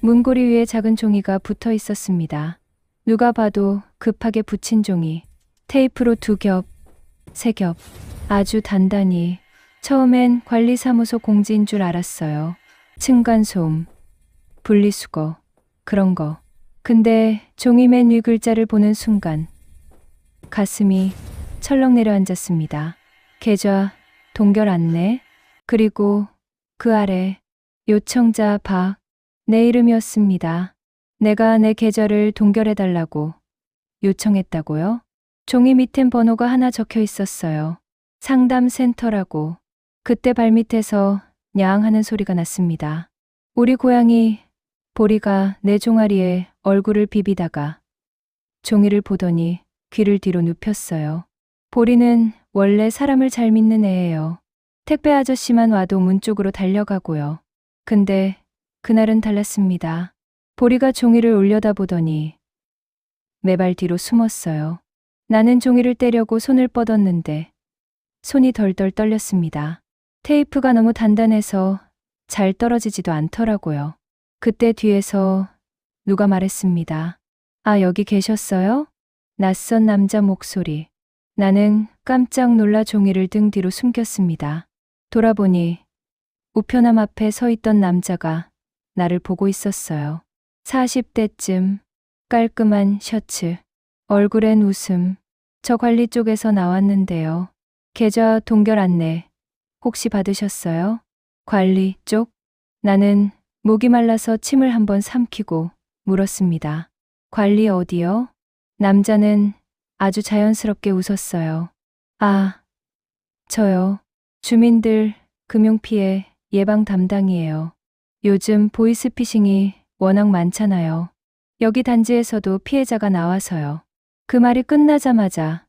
문고리 위에 작은 종이가 붙어 있었습니다. 누가 봐도 급하게 붙인 종이. 테이프로 2겹, 3겹. 아주 단단히. 처음엔 관리사무소 공지인 줄 알았어요. 층간소음, 분리수거, 그런 거. 근데 종이 맨 위 글자를 보는 순간 가슴이 철렁 내려앉았습니다. 계좌, 동결 안내, 그리고 그 아래 요청자 박, 내 이름이었습니다. 내가 내 계좌를 동결해달라고 요청했다고요? 종이 밑엔 번호가 하나 적혀 있었어요. 상담센터라고. 그때 발밑에서 냥 하는 소리가 났습니다. 우리 고양이 보리가 내 종아리에 얼굴을 비비다가 종이를 보더니 귀를 뒤로 눕혔어요. 보리는 원래 사람을 잘 믿는 애예요. 택배 아저씨만 와도 문 쪽으로 달려가고요. 근데 그날은 달랐습니다. 보리가 종이를 올려다보더니 내 발 뒤로 숨었어요. 나는 종이를 떼려고 손을 뻗었는데 손이 덜덜 떨렸습니다. 테이프가 너무 단단해서 잘 떨어지지도 않더라고요. 그때 뒤에서 누가 말했습니다. 아, 여기 계셨어요? 낯선 남자 목소리. 나는 깜짝 놀라 종이를 등 뒤로 숨겼습니다. 돌아보니 우편함 앞에 서 있던 남자가 나를 보고 있었어요. 40대쯤, 깔끔한 셔츠, 얼굴엔 웃음. 저 관리 쪽에서 나왔는데요. 계좌 동결 안내 혹시 받으셨어요? 관리 쪽? 나는 목이 말라서 침을 한번 삼키고 물었습니다. 관리 어디요? 남자는 아주 자연스럽게 웃었어요. 아, 저요. 주민들 금융피해 예방 담당이에요. 요즘 보이스피싱이 워낙 많잖아요. 여기 단지에서도 피해자가 나와서요. 그 말이 끝나자마자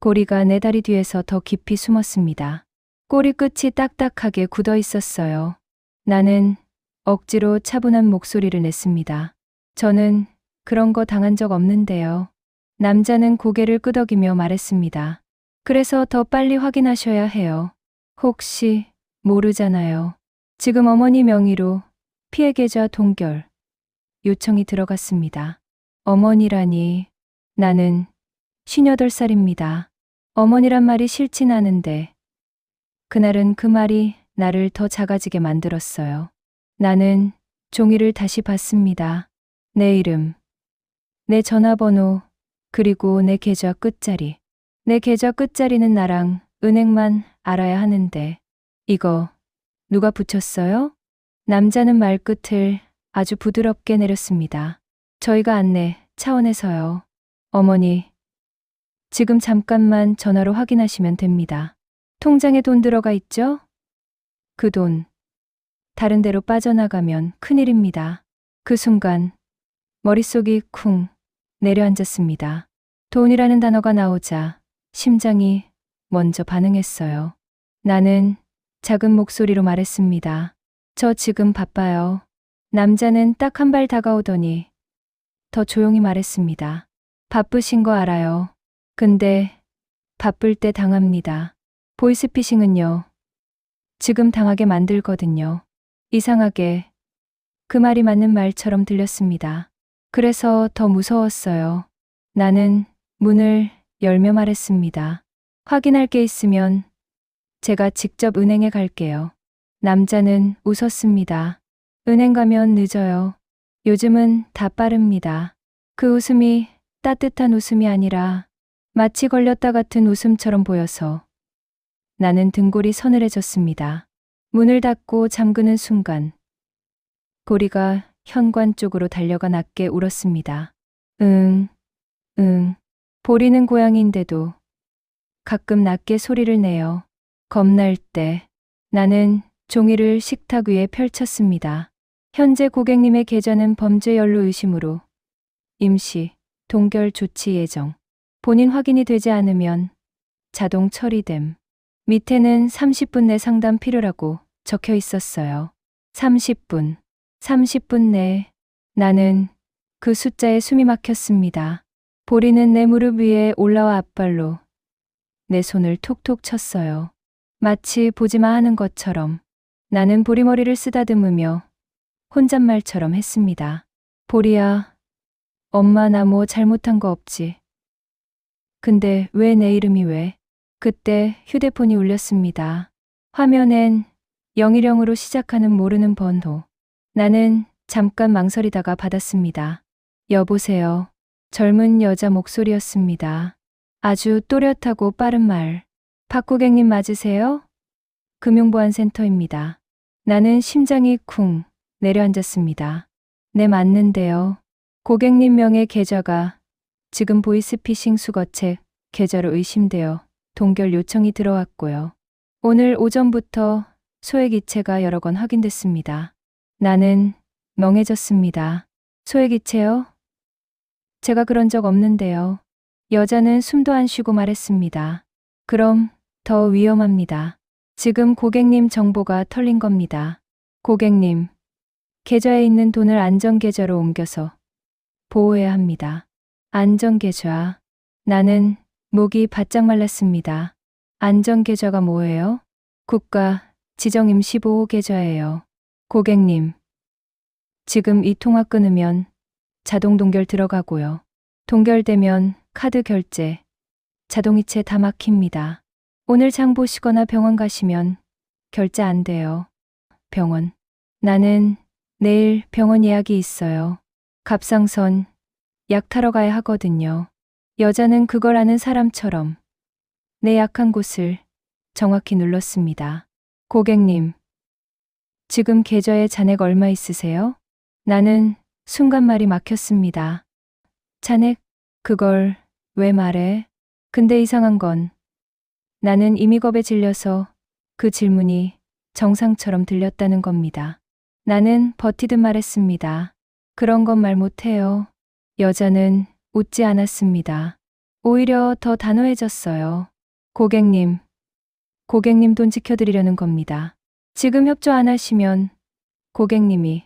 고리가 내 다리 뒤에서 더 깊이 숨었습니다. 꼬리 끝이 딱딱하게 굳어 있었어요. 나는 억지로 차분한 목소리를 냈습니다. 저는 그런 거 당한 적 없는데요. 남자는 고개를 끄덕이며 말했습니다. 그래서 더 빨리 확인하셔야 해요. 혹시 모르잖아요. 지금 어머니 명의로 피해 계좌 동결 요청이 들어갔습니다. 어머니라니, 나는 58살입니다. 어머니란 말이 싫진 않은데 그날은 그 말이 나를 더 작아지게 만들었어요. 나는 종이를 다시 봤습니다. 내 이름, 내 전화번호, 그리고 내 계좌 끝자리. 내 계좌 끝자리는 나랑 은행만 알아야 하는데 이거 누가 붙였어요? 남자는 말끝을 아주 부드럽게 내렸습니다. 저희가 안내 차원에서요. 어머니, 지금 잠깐만 전화로 확인하시면 됩니다. 통장에 돈 들어가 있죠? 그 돈 다른 데로 빠져나가면 큰일입니다. 그 순간 머릿속이 쿵 내려앉았습니다. 돈이라는 단어가 나오자 심장이 먼저 반응했어요. 나는 작은 목소리로 말했습니다. 저 지금 바빠요. 남자는 딱 한 발 다가오더니 더 조용히 말했습니다. 바쁘신 거 알아요. 근데 바쁠 때 당합니다. 보이스피싱은요. 지금 당하게 만들거든요. 이상하게 그 말이 맞는 말처럼 들렸습니다. 그래서 더 무서웠어요. 나는 문을 열며 말했습니다. 확인할 게 있으면 제가 직접 은행에 갈게요. 남자는 웃었습니다. 은행 가면 늦어요. 요즘은 다 빠릅니다. 그 웃음이 따뜻한 웃음이 아니라 마치 걸렸다 같은 웃음처럼 보여서 나는 등골이 서늘해졌습니다. 문을 닫고 잠그는 순간 고리가 현관 쪽으로 달려가 낮게 울었습니다. 응. 보리는 고양이인데도 가끔 낮게 소리를 내요. 겁날 때 나는 종이를 식탁 위에 펼쳤습니다. 현재 고객님의 계좌는 범죄 연루 의심으로 임시 동결 조치 예정. 본인 확인이 되지 않으면 자동 처리됨. 밑에는 30분 내 상담 필요라고 적혀 있었어요. 30분. 30분 내. 나는 그 숫자에 숨이 막혔습니다. 보리는 내 무릎 위에 올라와 앞발로 내 손을 톡톡 쳤어요. 마치 보지마 하는 것처럼. 나는 보리머리를 쓰다듬으며 혼잣말처럼 했습니다. 보리야, 엄마 나 뭐 잘못한 거 없지? 근데 왜 내 이름이 왜? 그때 휴대폰이 울렸습니다. 화면엔 010으로 시작하는 모르는 번호. 나는 잠깐 망설이다가 받았습니다. 여보세요. 젊은 여자 목소리였습니다. 아주 또렷하고 빠른 말. 박 고객님 맞으세요? 금융보안센터입니다. 나는 심장이 쿵 내려앉았습니다. 네, 맞는데요. 고객님 명의 계좌가 지금 보이스피싱 수거책 계좌로 의심되어 동결 요청이 들어왔고요. 오늘 오전부터 소액 이체가 여러 건 확인됐습니다. 나는 멍해졌습니다. 소액 이체요? 제가 그런 적 없는데요. 여자는 숨도 안 쉬고 말했습니다. 그럼 더 위험합니다. 지금 고객님 정보가 털린 겁니다. 고객님, 계좌에 있는 돈을 안전계좌로 옮겨서 보호해야 합니다. 안전계좌. 나는 목이 바짝 말랐습니다. 안전계좌가 뭐예요? 국가 지정임시보호계좌예요. 고객님, 지금 이 통화 끊으면 자동 동결 들어가고요. 동결되면 카드 결제, 자동이체 다 막힙니다. 오늘 장 보시거나 병원 가시면 결제 안 돼요. 병원. 나는 내일 병원 예약이 있어요. 갑상선 약 타러 가야 하거든요. 여자는 그걸 아는 사람처럼 내 약한 곳을 정확히 눌렀습니다. 고객님, 지금 계좌에 잔액 얼마 있으세요? 나는 순간 말이 막혔습니다. 잔액? 그걸 왜 말해? 근데 이상한 건 나는 이미 겁에 질려서 그 질문이 정상처럼 들렸다는 겁니다. 나는 버티듯 말했습니다. 그런 건 말 못해요. 여자는 웃지 않았습니다. 오히려 더 단호해졌어요. 고객님 돈 지켜드리려는 겁니다. 지금 협조 안 하시면 고객님이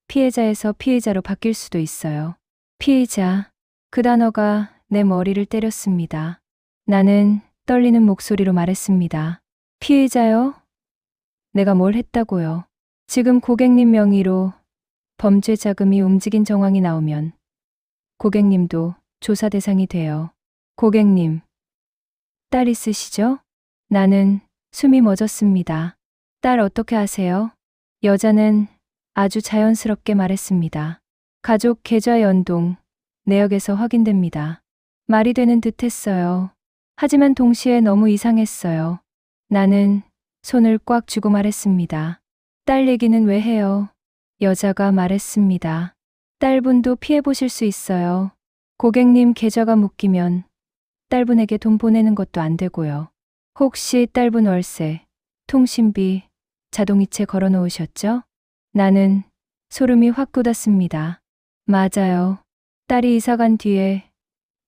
피해자에서 피의자로 바뀔 수도 있어요. 피의자. 그 단어가 내 머리를 때렸습니다. 나는 떨리는 목소리로 말했습니다. 피의자요? 내가 뭘 했다고요? 지금 고객님 명의로 범죄 자금이 움직인 정황이 나오면 고객님도 조사 대상이 돼요. 고객님, 딸 있으시죠? 나는 숨이 멎었습니다. 딸 어떻게 아세요? 여자는 아주 자연스럽게 말했습니다. 가족 계좌 연동, 내역에서 확인됩니다. 말이 되는 듯 했어요. 하지만 동시에 너무 이상했어요. 나는 손을 꽉 쥐고 말했습니다. 딸 얘기는 왜 해요? 여자가 말했습니다. 딸분도 피해보실 수 있어요. 고객님 계좌가 묶이면 딸분에게 돈 보내는 것도 안 되고요. 혹시 딸분 월세, 통신비, 자동이체 걸어 놓으셨죠? 나는 소름이 확 돋았습니다. 맞아요. 딸이 이사간 뒤에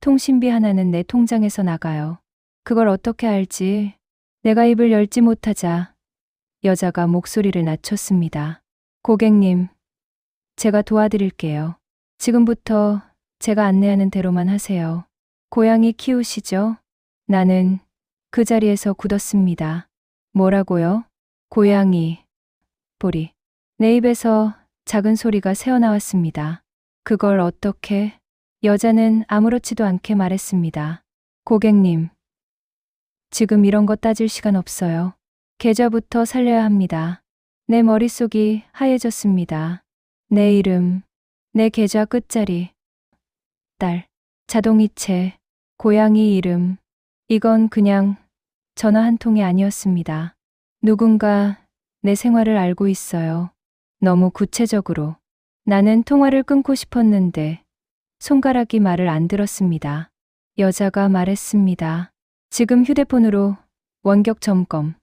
통신비 하나는 내 통장에서 나가요. 그걸 어떻게 알지? 내가 입을 열지 못하자 여자가 목소리를 낮췄습니다. 고객님, 제가 도와드릴게요. 지금부터 제가 안내하는 대로만 하세요. 고양이 키우시죠? 나는 그 자리에서 굳었습니다. 뭐라고요? 고양이. 보리. 내 입에서 작은 소리가 새어나왔습니다. 그걸 어떻게? 여자는 아무렇지도 않게 말했습니다. 고객님, 지금 이런 거 따질 시간 없어요. 계좌부터 살려야 합니다. 내 머릿속이 하얘졌습니다. 내 이름, 내 계좌 끝자리, 딸, 자동이체, 고양이 이름. 이건 그냥 전화 한 통이 아니었습니다. 누군가 내 생활을 알고 있어요. 너무 구체적으로. 나는 통화를 끊고 싶었는데 손가락이 말을 안 들었습니다. 여자가 말했습니다. 지금 휴대폰으로 원격 점검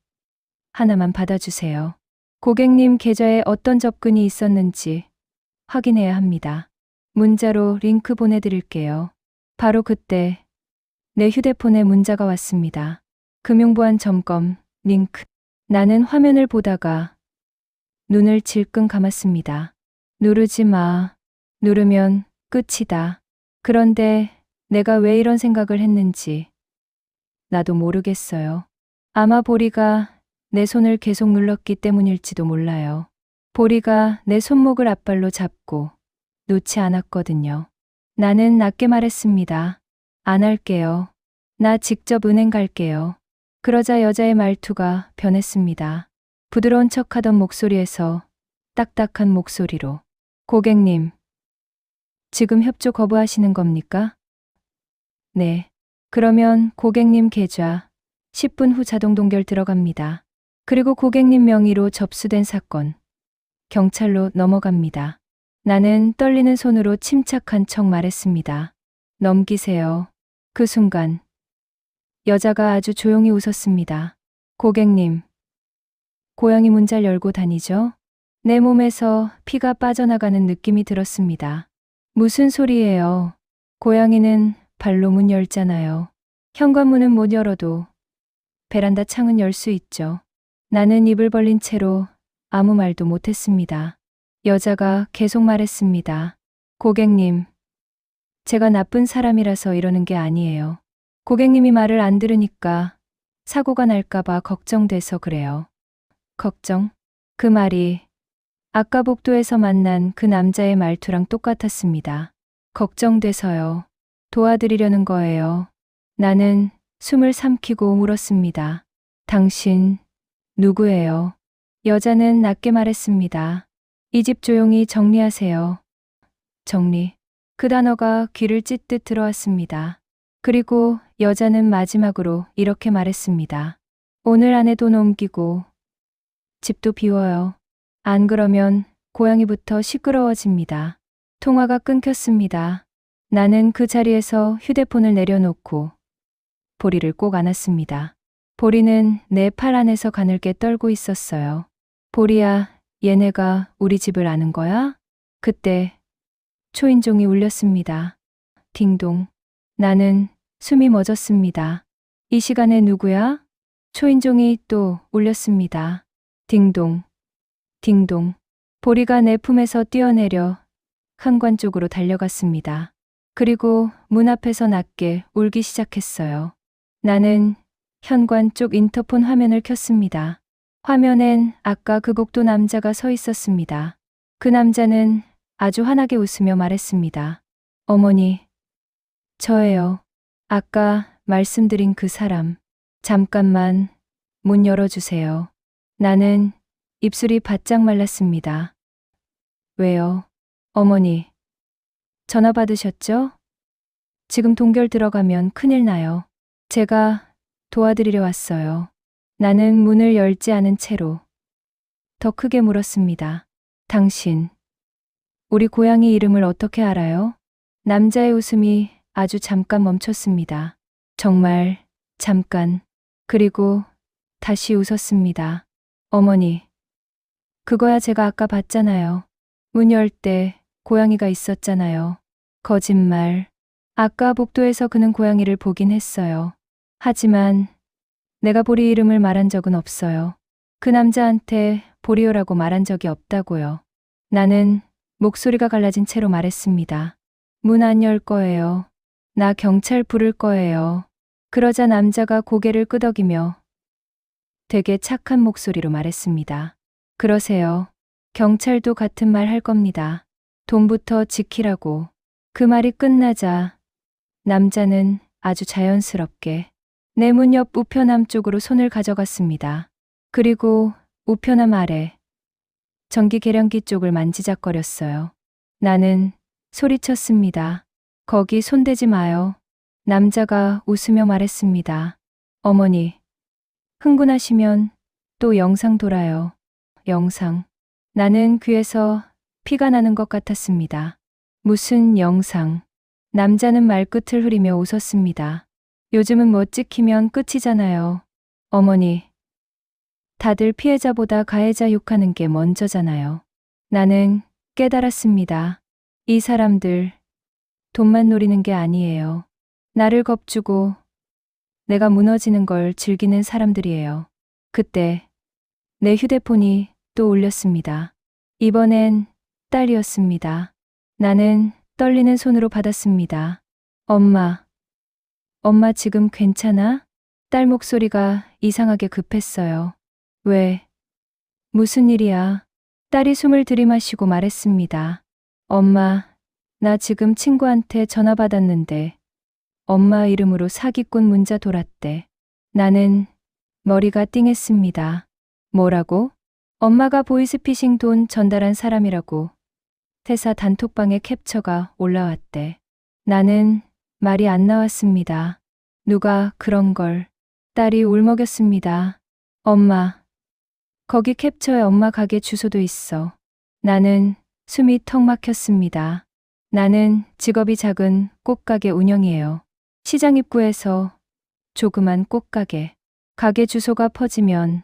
하나만 받아주세요. 고객님 계좌에 어떤 접근이 있었는지 확인해야 합니다. 문자로 링크 보내드릴게요. 바로 그때 내 휴대폰에 문자가 왔습니다. 금융보안 점검 링크. 나는 화면을 보다가 눈을 질끈 감았습니다. 누르지 마. 누르면 끝이다. 그런데 내가 왜 이런 생각을 했는지 나도 모르겠어요. 아마 보리가 내 손을 계속 눌렀기 때문일지도 몰라요. 보리가 내 손목을 앞발로 잡고 놓지 않았거든요. 나는 낮게 말했습니다. 안 할게요. 나 직접 은행 갈게요. 그러자 여자의 말투가 변했습니다. 부드러운 척하던 목소리에서 딱딱한 목소리로. 고객님, 지금 협조 거부하시는 겁니까? 네. 그러면 고객님 계좌 10분 후 자동 동결 들어갑니다. 그리고 고객님 명의로 접수된 사건 경찰로 넘어갑니다. 나는 떨리는 손으로 침착한 척 말했습니다. 넘기세요. 그 순간 여자가 아주 조용히 웃었습니다. 고객님, 고양이 문잘 열고 다니죠? 내 몸에서 피가 빠져나가는 느낌이 들었습니다. 무슨 소리예요? 고양이는 발로 문 열잖아요. 현관문은 못 열어도 베란다 창은 열 수 있죠. 나는 입을 벌린 채로 아무 말도 못했습니다. 여자가 계속 말했습니다. 고객님, 제가 나쁜 사람이라서 이러는 게 아니에요. 고객님이 말을 안 들으니까 사고가 날까봐 걱정돼서 그래요. 걱정? 그 말이 아까 복도에서 만난 그 남자의 말투랑 똑같았습니다. 걱정돼서요. 도와드리려는 거예요. 나는 숨을 삼키고 물었습니다. 당신 누구예요? 여자는 낮게 말했습니다. 이 집 조용히 정리하세요. 정리. 그 단어가 귀를 찢듯 들어왔습니다. 그리고 여자는 마지막으로 이렇게 말했습니다. 오늘 안에 돈 옮기고 집도 비워요. 안 그러면 고양이부터 시끄러워집니다. 통화가 끊겼습니다. 나는 그 자리에서 휴대폰을 내려놓고 보리를 꼭 안았습니다. 보리는 내 팔 안에서 가늘게 떨고 있었어요. 보리야, 얘네가 우리 집을 아는 거야? 그때 초인종이 울렸습니다. 딩동. 나는 숨이 멎었습니다. 이 시간에 누구야? 초인종이 또 울렸습니다. 딩동. 딩동. 보리가 내 품에서 뛰어내려 현관 쪽으로 달려갔습니다. 그리고 문 앞에서 낮게 울기 시작했어요. 나는 현관 쪽 인터폰 화면을 켰습니다. 화면엔 아까 그 곡도 남자가 서 있었습니다. 그 남자는 아주 환하게 웃으며 말했습니다. 어머니, 저예요. 아까 말씀드린 그 사람. 잠깐만 문 열어주세요. 나는 입술이 바짝 말랐습니다. 왜요? 어머니, 전화 받으셨죠? 지금 동결 들어가면 큰일 나요. 제가 도와드리려 왔어요. 나는 문을 열지 않은 채로 더 크게 물었습니다. 당신, 우리 고양이 이름을 어떻게 알아요? 남자의 웃음이 아주 잠깐 멈췄습니다. 정말 잠깐. 그리고 다시 웃었습니다. 어머니, 그거야 제가 아까 봤잖아요. 문 열 때 고양이가 있었잖아요. 거짓말. 아까 복도에서 그는 고양이를 보긴 했어요. 하지만 내가 보리 이름을 말한 적은 없어요. 그 남자한테 보리오라고 말한 적이 없다고요. 나는 목소리가 갈라진 채로 말했습니다. 문 안 열 거예요. 나 경찰 부를 거예요. 그러자 남자가 고개를 끄덕이며 되게 착한 목소리로 말했습니다. 그러세요. 경찰도 같은 말 할 겁니다. 돈부터 지키라고. 그 말이 끝나자 남자는 아주 자연스럽게 내 문 옆 우편함 쪽으로 손을 가져갔습니다. 그리고 우편함 아래 전기 계량기 쪽을 만지작거렸어요. 나는 소리쳤습니다. 거기 손대지 마요. 남자가 웃으며 말했습니다. 어머니, 흥분하시면 또 영상 돌아요. 영상. 나는 귀에서 피가 나는 것 같았습니다. 무슨 영상? 남자는 말끝을 흐리며 웃었습니다. 요즘은 뭐 찍히면 끝이잖아요. 어머니, 다들 피해자보다 가해자 욕하는 게 먼저잖아요. 나는 깨달았습니다. 이 사람들 돈만 노리는 게 아니에요. 나를 겁주고 내가 무너지는 걸 즐기는 사람들이에요. 그때 내 휴대폰이 또 울렸습니다. 이번엔 딸이었습니다. 나는 떨리는 손으로 받았습니다. 엄마, 엄마 지금 괜찮아? 딸 목소리가 이상하게 급했어요. 왜? 무슨 일이야? 딸이 숨을 들이마시고 말했습니다. 엄마, 나 지금 친구한테 전화 받았는데 엄마 이름으로 사기꾼 문자 돌았대. 나는 머리가 띵했습니다. 뭐라고? 엄마가 보이스피싱 돈 전달한 사람이라고. 회사 단톡방에 캡처가 올라왔대. 나는 말이 안 나왔습니다. 누가 그런 걸. 딸이 울먹였습니다. 엄마, 거기 캡처에 엄마 가게 주소도 있어. 나는 숨이 턱 막혔습니다. 나는 직업이 작은 꽃가게 운영이에요. 시장 입구에서 조그만 꽃가게. 가게 주소가 퍼지면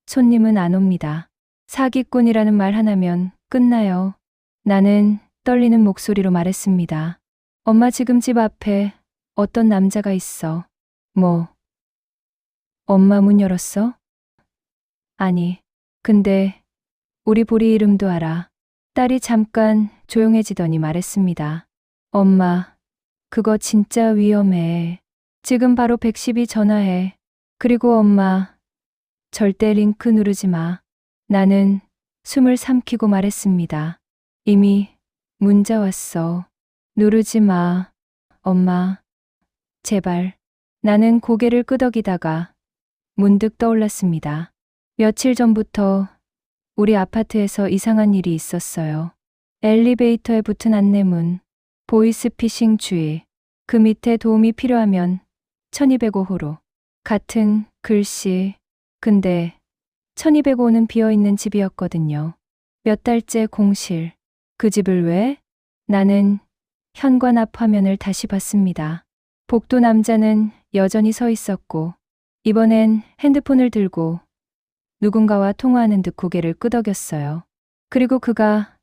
손님은 안 옵니다. 사기꾼이라는 말 하나면 끝나요. 나는 떨리는 목소리로 말했습니다. 엄마, 지금 집 앞에 어떤 남자가 있어. 뭐? 엄마 문 열었어? 아니, 근데 우리 보리 이름도 알아. 딸이 잠깐 조용해지더니 말했습니다. 엄마, 그거 진짜 위험해. 지금 바로 112 전화해. 그리고 엄마, 절대 링크 누르지 마. 나는 숨을 삼키고 말했습니다. 이미 문자 왔어. 누르지 마. 엄마, 제발. 나는 고개를 끄덕이다가 문득 떠올랐습니다. 며칠 전부터 우리 아파트에서 이상한 일이 있었어요. 엘리베이터에 붙은 안내문, 보이스피싱 주의, 그 밑에 도움이 필요하면 1205호로. 같은 글씨. 근데 1205는 비어있는 집이었거든요. 몇 달째 공실. 그 집을 왜? 나는 현관 앞 화면을 다시 봤습니다. 복도 남자는 여전히 서 있었고 이번엔 핸드폰을 들고 누군가와 통화하는 듯 고개를 끄덕였어요. 그리고 그가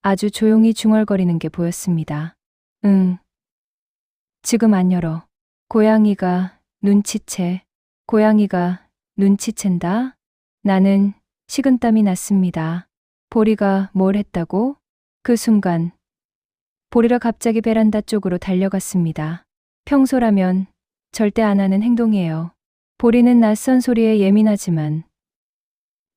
아주 조용히 중얼거리는 게 보였습니다. 응. 지금 안 열어. 고양이가 눈치채. 고양이가 눈치챈다? 나는 식은땀이 났습니다. 보리가 뭘 했다고? 그 순간 보리가 갑자기 베란다 쪽으로 달려갔습니다. 평소라면 절대 안 하는 행동이에요. 보리는 낯선 소리에 예민하지만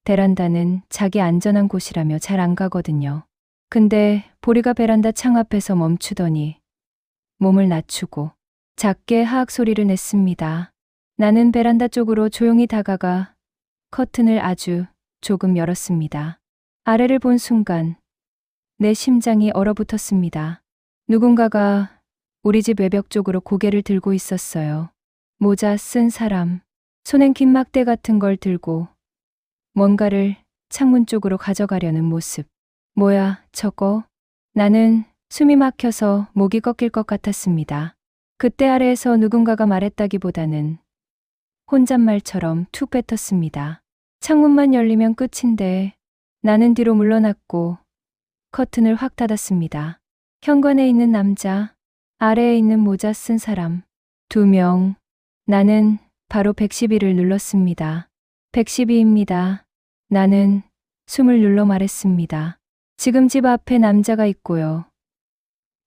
베란다는 자기 안전한 곳이라며 잘 안 가거든요. 근데 보리가 베란다 창 앞에서 멈추더니 몸을 낮추고 작게 하악 소리를 냈습니다. 나는 베란다 쪽으로 조용히 다가가 커튼을 아주 조금 열었습니다. 아래를 본 순간 내 심장이 얼어붙었습니다. 누군가가 우리 집 외벽 쪽으로 고개를 들고 있었어요. 모자 쓴 사람, 손엔 긴 막대 같은 걸 들고 뭔가를 창문 쪽으로 가져가려는 모습. 뭐야, 저거? 나는 숨이 막혀서 목이 꺾일 것 같았습니다. 그때 아래에서 누군가가 말했다기보다는 혼잣말처럼 툭 뱉었습니다. 창문만 열리면 끝인데. 나는 뒤로 물러났고 커튼을 확 닫았습니다. 현관에 있는 남자, 아래에 있는 모자 쓴 사람, 2명. 나는 바로 112를 눌렀습니다. 112입니다. 나는 숨을 눌러 말했습니다. 지금 집 앞에 남자가 있고요.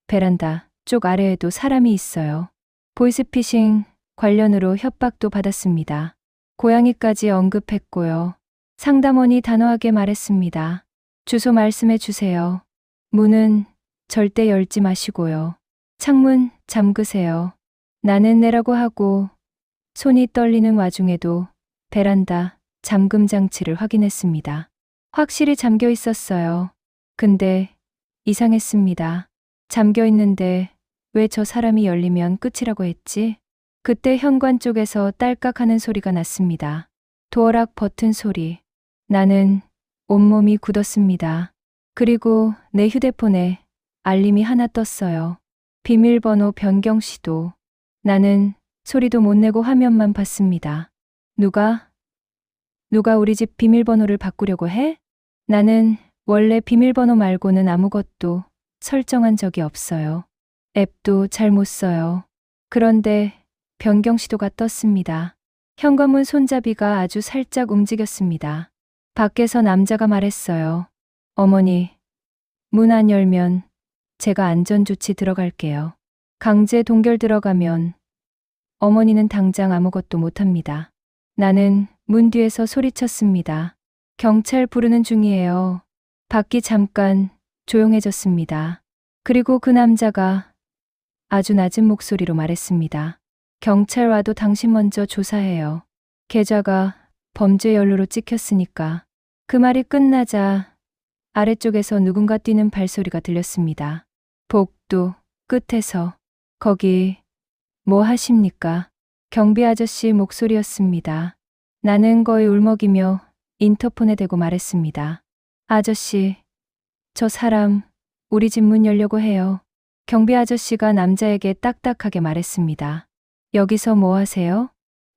베란다 쪽 아래에도 사람이 있어요. 보이스피싱 관련으로 협박도 받았습니다. 고양이까지 언급했고요. 상담원이 단호하게 말했습니다. 주소 말씀해 주세요. 문은 절대 열지 마시고요. 창문 잠그세요. 나는 내라고 하고 손이 떨리는 와중에도 베란다 잠금 장치를 확인했습니다. 확실히 잠겨 있었어요. 근데 이상했습니다. 잠겨 있는데 왜 저 사람이 열리면 끝이라고 했지? 그때 현관 쪽에서 딸깍 하는 소리가 났습니다. 도어락 버튼 소리. 나는 온몸이 굳었습니다. 그리고 내 휴대폰에 알림이 하나 떴어요. 비밀번호 변경 시도. 나는 소리도 못 내고 화면만 봤습니다. 누가 우리 집 비밀번호를 바꾸려고 해? 나는 원래 비밀번호 말고는 아무것도 설정한 적이 없어요. 앱도 잘 못 써요. 그런데 변경 시도가 떴습니다. 현관문 손잡이가 아주 살짝 움직였습니다. 밖에서 남자가 말했어요. 어머니, 문 안 열면 제가 안전조치 들어갈게요. 강제 동결 들어가면 어머니는 당장 아무것도 못합니다. 나는 문 뒤에서 소리쳤습니다. 경찰 부르는 중이에요. 밖이 잠깐 조용해졌습니다. 그리고 그 남자가 아주 낮은 목소리로 말했습니다. 경찰 와도 당신 먼저 조사해요. 계좌가 범죄 연루로 찍혔으니까. 그 말이 끝나자 아래쪽에서 누군가 뛰는 발소리가 들렸습니다. 복도 끝에서 거기 뭐 하십니까? 경비 아저씨 목소리였습니다. 나는 거의 울먹이며 인터폰에 대고 말했습니다. 아저씨, 저 사람 우리 집 문 열려고 해요. 경비 아저씨가 남자에게 딱딱하게 말했습니다. 여기서 뭐 하세요?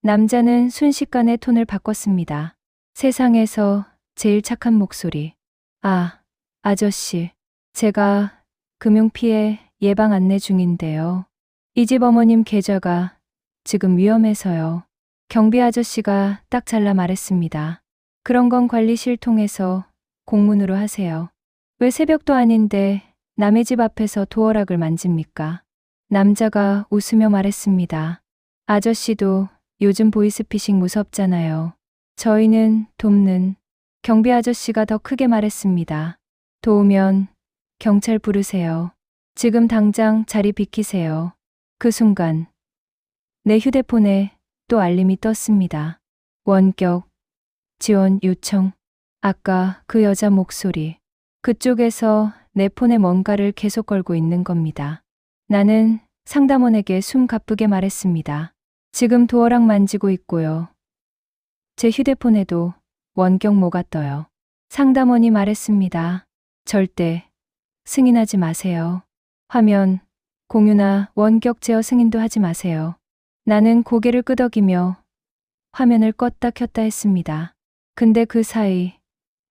남자는 순식간에 톤을 바꿨습니다. 세상에서 제일 착한 목소리. 아, 아저씨, 제가 금융피해 예방 안내 중인데요. 이 집 어머님 계좌가 지금 위험해서요. 경비 아저씨가 딱 잘라 말했습니다. 그런 건 관리실 통해서 공문으로 하세요. 왜 새벽도 아닌데 남의 집 앞에서 도어락을 만집니까? 남자가 웃으며 말했습니다. 아저씨도 요즘 보이스피싱 무섭잖아요. 저희는 돕는. 경비 아저씨가 더 크게 말했습니다. 도우면 경찰 부르세요. 지금 당장 자리 비키세요. 그 순간 내 휴대폰에 또 알림이 떴습니다. 원격 지원 요청. 아까 그 여자 목소리. 그쪽에서 내 폰에 뭔가를 계속 걸고 있는 겁니다. 나는 상담원에게 숨 가쁘게 말했습니다. 지금 도어락 만지고 있고요. 제 휴대폰에도 원격모가 떠요. 상담원이 말했습니다. 절대 승인하지 마세요. 화면 공유나 원격 제어 승인도 하지 마세요. 나는 고개를 끄덕이며 화면을 껐다 켰다 했습니다. 근데 그 사이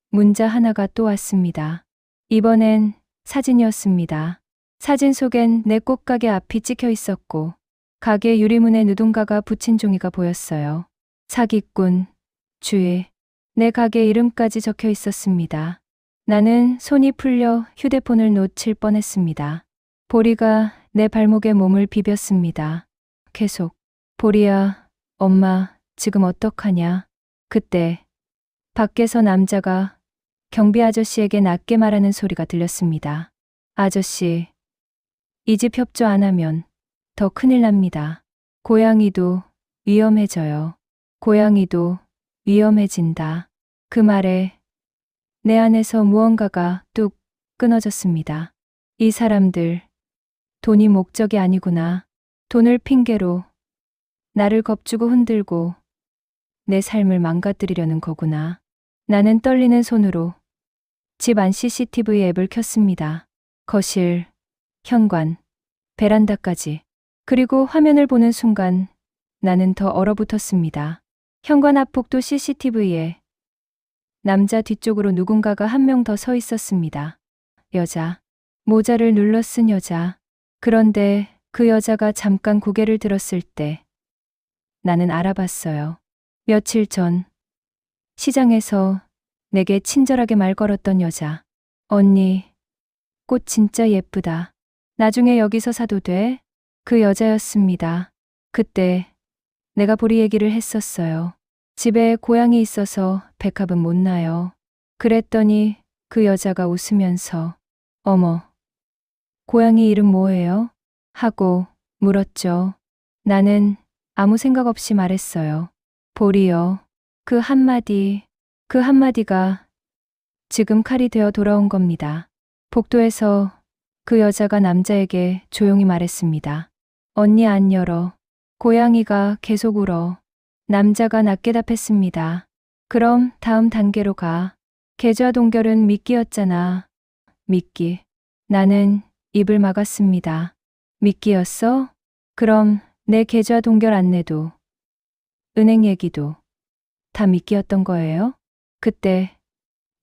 문자 하나가 또 왔습니다. 이번엔 사진이었습니다. 사진 속엔 내 꽃가게 앞이 찍혀 있었고 가게 유리문에 누군가가 붙인 종이가 보였어요. 사기꾼, 주의, 내 가게 이름까지 적혀 있었습니다. 나는 손이 풀려 휴대폰을 놓칠 뻔했습니다. 보리가 내 발목에 몸을 비볐습니다. 계속, 보리야, 엄마, 지금 어떡하냐? 그때 밖에서 남자가 경비 아저씨에게 낮게 말하는 소리가 들렸습니다. 아저씨, 이 집 협조 안 하면 더 큰일 납니다. 고양이도 위험해져요. 고양이도 위험해진다. 그 말에 내 안에서 무언가가 뚝 끊어졌습니다. 이 사람들, 돈이 목적이 아니구나. 돈을 핑계로 나를 겁주고 흔들고 내 삶을 망가뜨리려는 거구나. 나는 떨리는 손으로 집 안 CCTV 앱을 켰습니다. 거실, 현관, 베란다까지. 그리고 화면을 보는 순간 나는 더 얼어붙었습니다. 현관 앞 복도 CCTV에 남자 뒤쪽으로 누군가가 한 명 더 서 있었습니다. 여자. 모자를 눌러 쓴 여자. 그런데 그 여자가 잠깐 고개를 들었을 때 나는 알아봤어요. 며칠 전 시장에서 내게 친절하게 말 걸었던 여자. 언니, 꽃 진짜 예쁘다. 나중에 여기서 사도 돼? 그 여자였습니다. 그때 내가 보리 얘기를 했었어요. 집에 고양이 있어서 백합은 못 나요. 그랬더니 그 여자가 웃으면서 어머, 고양이 이름 뭐예요? 하고 물었죠. 나는 아무 생각 없이 말했어요. 보리요. 그 한마디가 지금 칼이 되어 돌아온 겁니다. 복도에서 그 여자가 남자에게 조용히 말했습니다. 언니 안 열어. 고양이가 계속 울어. 남자가 낮게 답했습니다. 그럼 다음 단계로 가. 계좌 동결은 미끼였잖아. 미끼. 나는 입을 막았습니다. 미끼였어? 그럼 내 계좌 동결 안내도, 은행 얘기도 다 미끼였던 거예요? 그때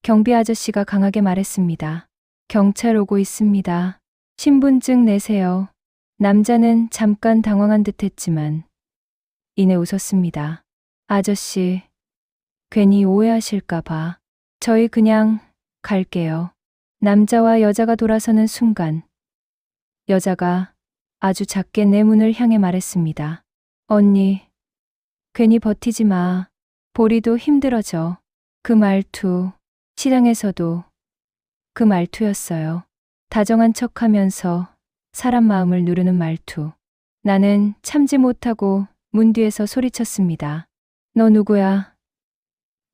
경비 아저씨가 강하게 말했습니다. 경찰 오고 있습니다. 신분증 내세요. 남자는 잠깐 당황한 듯 했지만 이내 웃었습니다. 아저씨, 괜히 오해하실까봐. 저희 그냥 갈게요. 남자와 여자가 돌아서는 순간 여자가 아주 작게 내 문을 향해 말했습니다. 언니, 괜히 버티지 마. 보리도 힘들어져. 그 말투, 시장에서도 그 말투였어요. 다정한 척하면서 사람 마음을 누르는 말투. 나는 참지 못하고 문 뒤에서 소리쳤습니다. 너 누구야?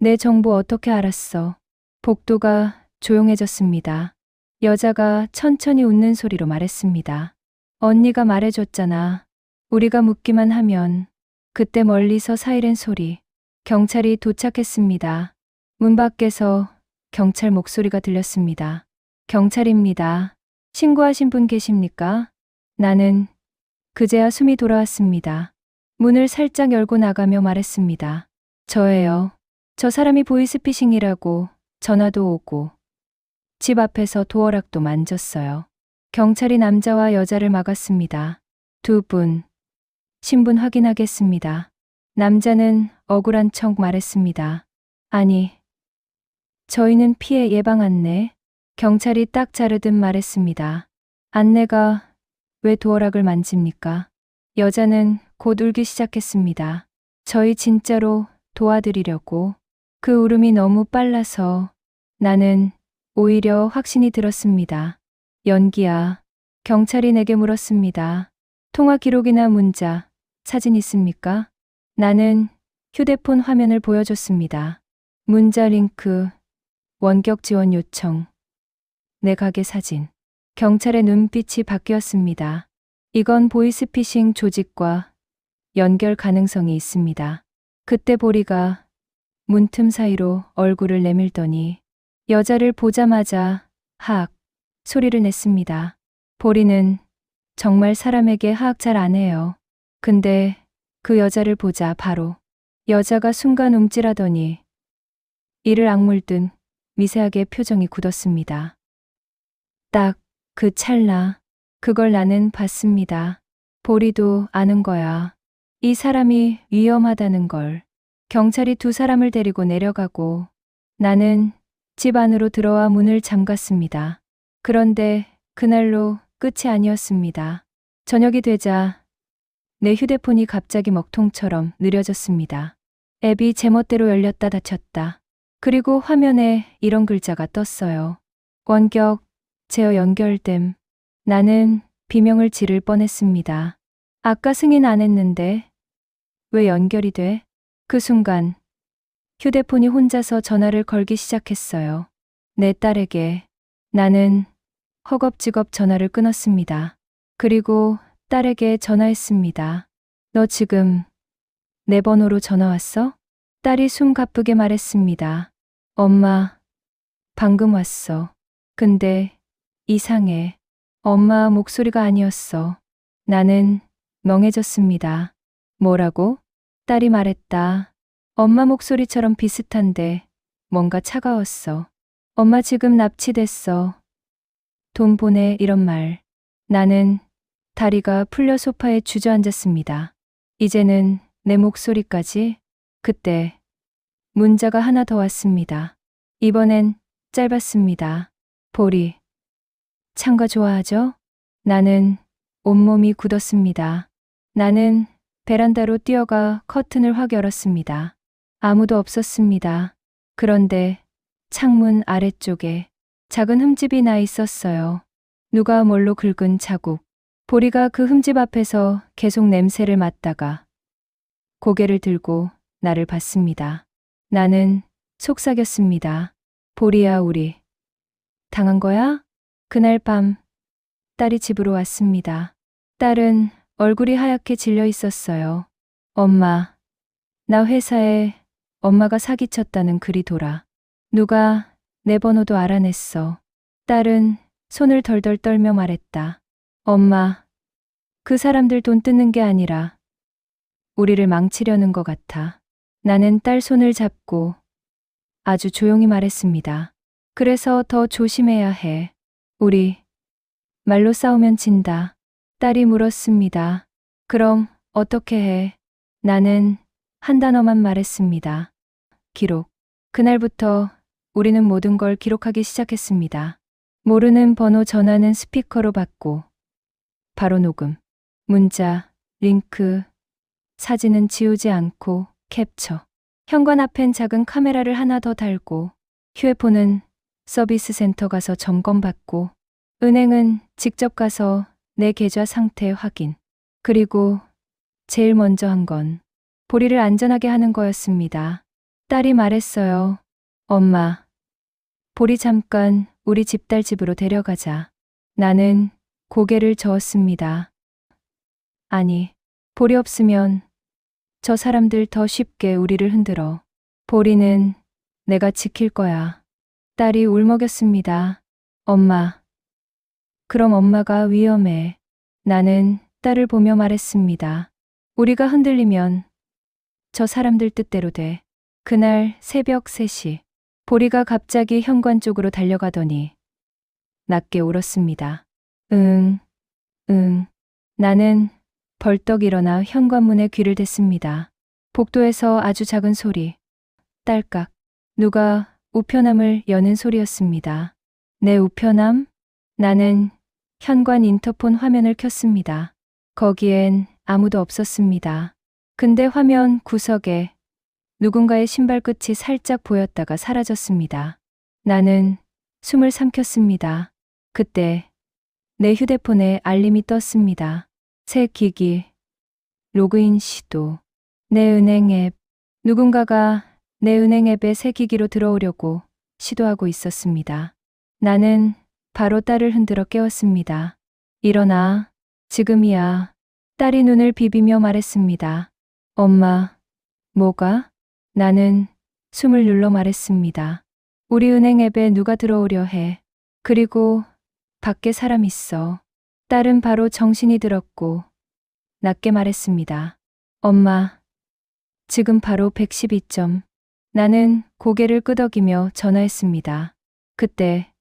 내 정보 어떻게 알았어? 복도가 조용해졌습니다. 여자가 천천히 웃는 소리로 말했습니다. 언니가 말해줬잖아. 우리가 묻기만 하면. 그때 멀리서 사이렌 소리. 경찰이 도착했습니다. 문 밖에서 경찰 목소리가 들렸습니다. 경찰입니다. 신고하신 분 계십니까? 나는 그제야 숨이 돌아왔습니다. 문을 살짝 열고 나가며 말했습니다. 저예요. 저 사람이 보이스피싱이라고 전화도 오고 집 앞에서 도어락도 만졌어요. 경찰이 남자와 여자를 막았습니다. 두 분. 신분 확인하겠습니다. 남자는 억울한 척 말했습니다. 아니, 저희는 피해 예방 안내. 경찰이 딱 자르듯 말했습니다. 안내가 왜 도어락을 만집니까? 여자는 곧 울기 시작했습니다. 저희 진짜로 도와드리려고. 그 울음이 너무 빨라서 나는 오히려 확신이 들었습니다. 연기야. 경찰이 내게 물었습니다. 통화 기록이나 문자, 사진 있습니까? 나는 휴대폰 화면을 보여줬습니다. 문자 링크, 원격 지원 요청, 내 가게 사진. 경찰의 눈빛이 바뀌었습니다. 이건 보이스피싱 조직과 연결 가능성이 있습니다. 그때 보리가 문틈 사이로 얼굴을 내밀더니 여자를 보자마자 하악 소리를 냈습니다. 보리는 정말 사람에게 하악 잘 안 해요. 근데 그 여자를 보자 바로 여자가 순간 움찔하더니 이를 악물듯 미세하게 표정이 굳었습니다. 딱 그 찰나 그걸 나는 봤습니다. 보리도 아는 거야. 이 사람이 위험하다는 걸. 경찰이 두 사람을 데리고 내려가고 나는 집 안으로 들어와 문을 잠갔습니다. 그런데 그날로 끝이 아니었습니다. 저녁이 되자 내 휴대폰이 갑자기 먹통처럼 느려졌습니다. 앱이 제멋대로 열렸다 닫혔다. 그리고 화면에 이런 글자가 떴어요. 원격 제어 연결됨. 나는 비명을 지를 뻔했습니다. 아까 승인 안 했는데 왜 연결이 돼? 그 순간 휴대폰이 혼자서 전화를 걸기 시작했어요. 내 딸에게. 나는 허겁지겁 전화를 끊었습니다. 그리고 딸에게 전화했습니다. 너 지금 내 번호로 전화 왔어? 딸이 숨 가쁘게 말했습니다. 엄마, 방금 왔어. 근데 이상해. 엄마 목소리가 아니었어. 나는 멍해졌습니다. 뭐라고? 딸이 말했다. 엄마 목소리처럼 비슷한데 뭔가 차가웠어. 엄마 지금 납치됐어. 돈 보내 이런 말. 나는 다리가 풀려 소파에 주저앉았습니다. 이제는 내 목소리까지. 그때 문자가 하나 더 왔습니다. 이번엔 짧았습니다. 보리. 창가 좋아하죠? 나는 온몸이 굳었습니다. 나는 베란다로 뛰어가 커튼을 확 열었습니다. 아무도 없었습니다. 그런데 창문 아래쪽에 작은 흠집이 나 있었어요. 누가 뭘로 긁은 자국. 보리가 그 흠집 앞에서 계속 냄새를 맡다가 고개를 들고 나를 봤습니다. 나는 속삭였습니다. 보리야, 우리 당한 거야? 그날 밤 딸이 집으로 왔습니다. 딸은 얼굴이 하얗게 질려 있었어요. 엄마, 나 회사에 엄마가 사기쳤다는 글이 돌아. 누가 내 번호도 알아냈어. 딸은 손을 덜덜 떨며 말했다. 엄마, 그 사람들 돈 뜯는 게 아니라 우리를 망치려는 것 같아. 나는 딸 손을 잡고 아주 조용히 말했습니다. 그래서 더 조심해야 해. 우리 말로 싸우면 진다. 딸이 물었습니다. 그럼 어떻게 해? 나는 한 단어만 말했습니다. 기록. 그날부터 우리는 모든 걸 기록하기 시작했습니다. 모르는 번호 전화는 스피커로 받고 바로 녹음. 문자, 링크, 사진은 지우지 않고 캡처. 현관 앞엔 작은 카메라를 하나 더 달고 휴대폰은 서비스 센터 가서 점검받고, 은행은 직접 가서 내 계좌 상태 확인. 그리고 제일 먼저 한 건 보리를 안전하게 하는 거였습니다. 딸이 말했어요. 엄마, 보리 잠깐 우리 집딸 집으로 데려가자. 나는 고개를 저었습니다. 아니, 보리 없으면 저 사람들 더 쉽게 우리를 흔들어. 보리는 내가 지킬 거야. 딸이 울먹였습니다. 엄마, 그럼 엄마가 위험해. 나는 딸을 보며 말했습니다. 우리가 흔들리면 저 사람들 뜻대로 돼. 그날 새벽 3시, 보리가 갑자기 현관 쪽으로 달려가더니 낮게 울었습니다. 응. 나는 벌떡 일어나 현관문에 귀를 댔습니다. 복도에서 아주 작은 소리. 딸깍. 누가 우편함을 여는 소리였습니다. 내 우편함? 나는 현관 인터폰 화면을 켰습니다. 거기엔 아무도 없었습니다. 근데 화면 구석에 누군가의 신발 끝이 살짝 보였다가 사라졌습니다. 나는 숨을 삼켰습니다. 그때 내 휴대폰에 알림이 떴습니다. 새 기기, 로그인 시도, 내 은행 앱. 누군가가 내 은행 앱에 새 기기로 들어오려고 시도하고 있었습니다. 나는 바로 딸을 흔들어 깨웠습니다. 일어나, 지금이야. 딸이 눈을 비비며 말했습니다. 엄마, 뭐가? 나는 숨을 눌러 말했습니다. 우리 은행 앱에 누가 들어오려 해. 그리고 밖에 사람 있어. 딸은 바로 정신이 들었고 낮게 말했습니다. 엄마, 지금 바로 112점. 나는 고개를 끄덕이며 전화했습니다. 그때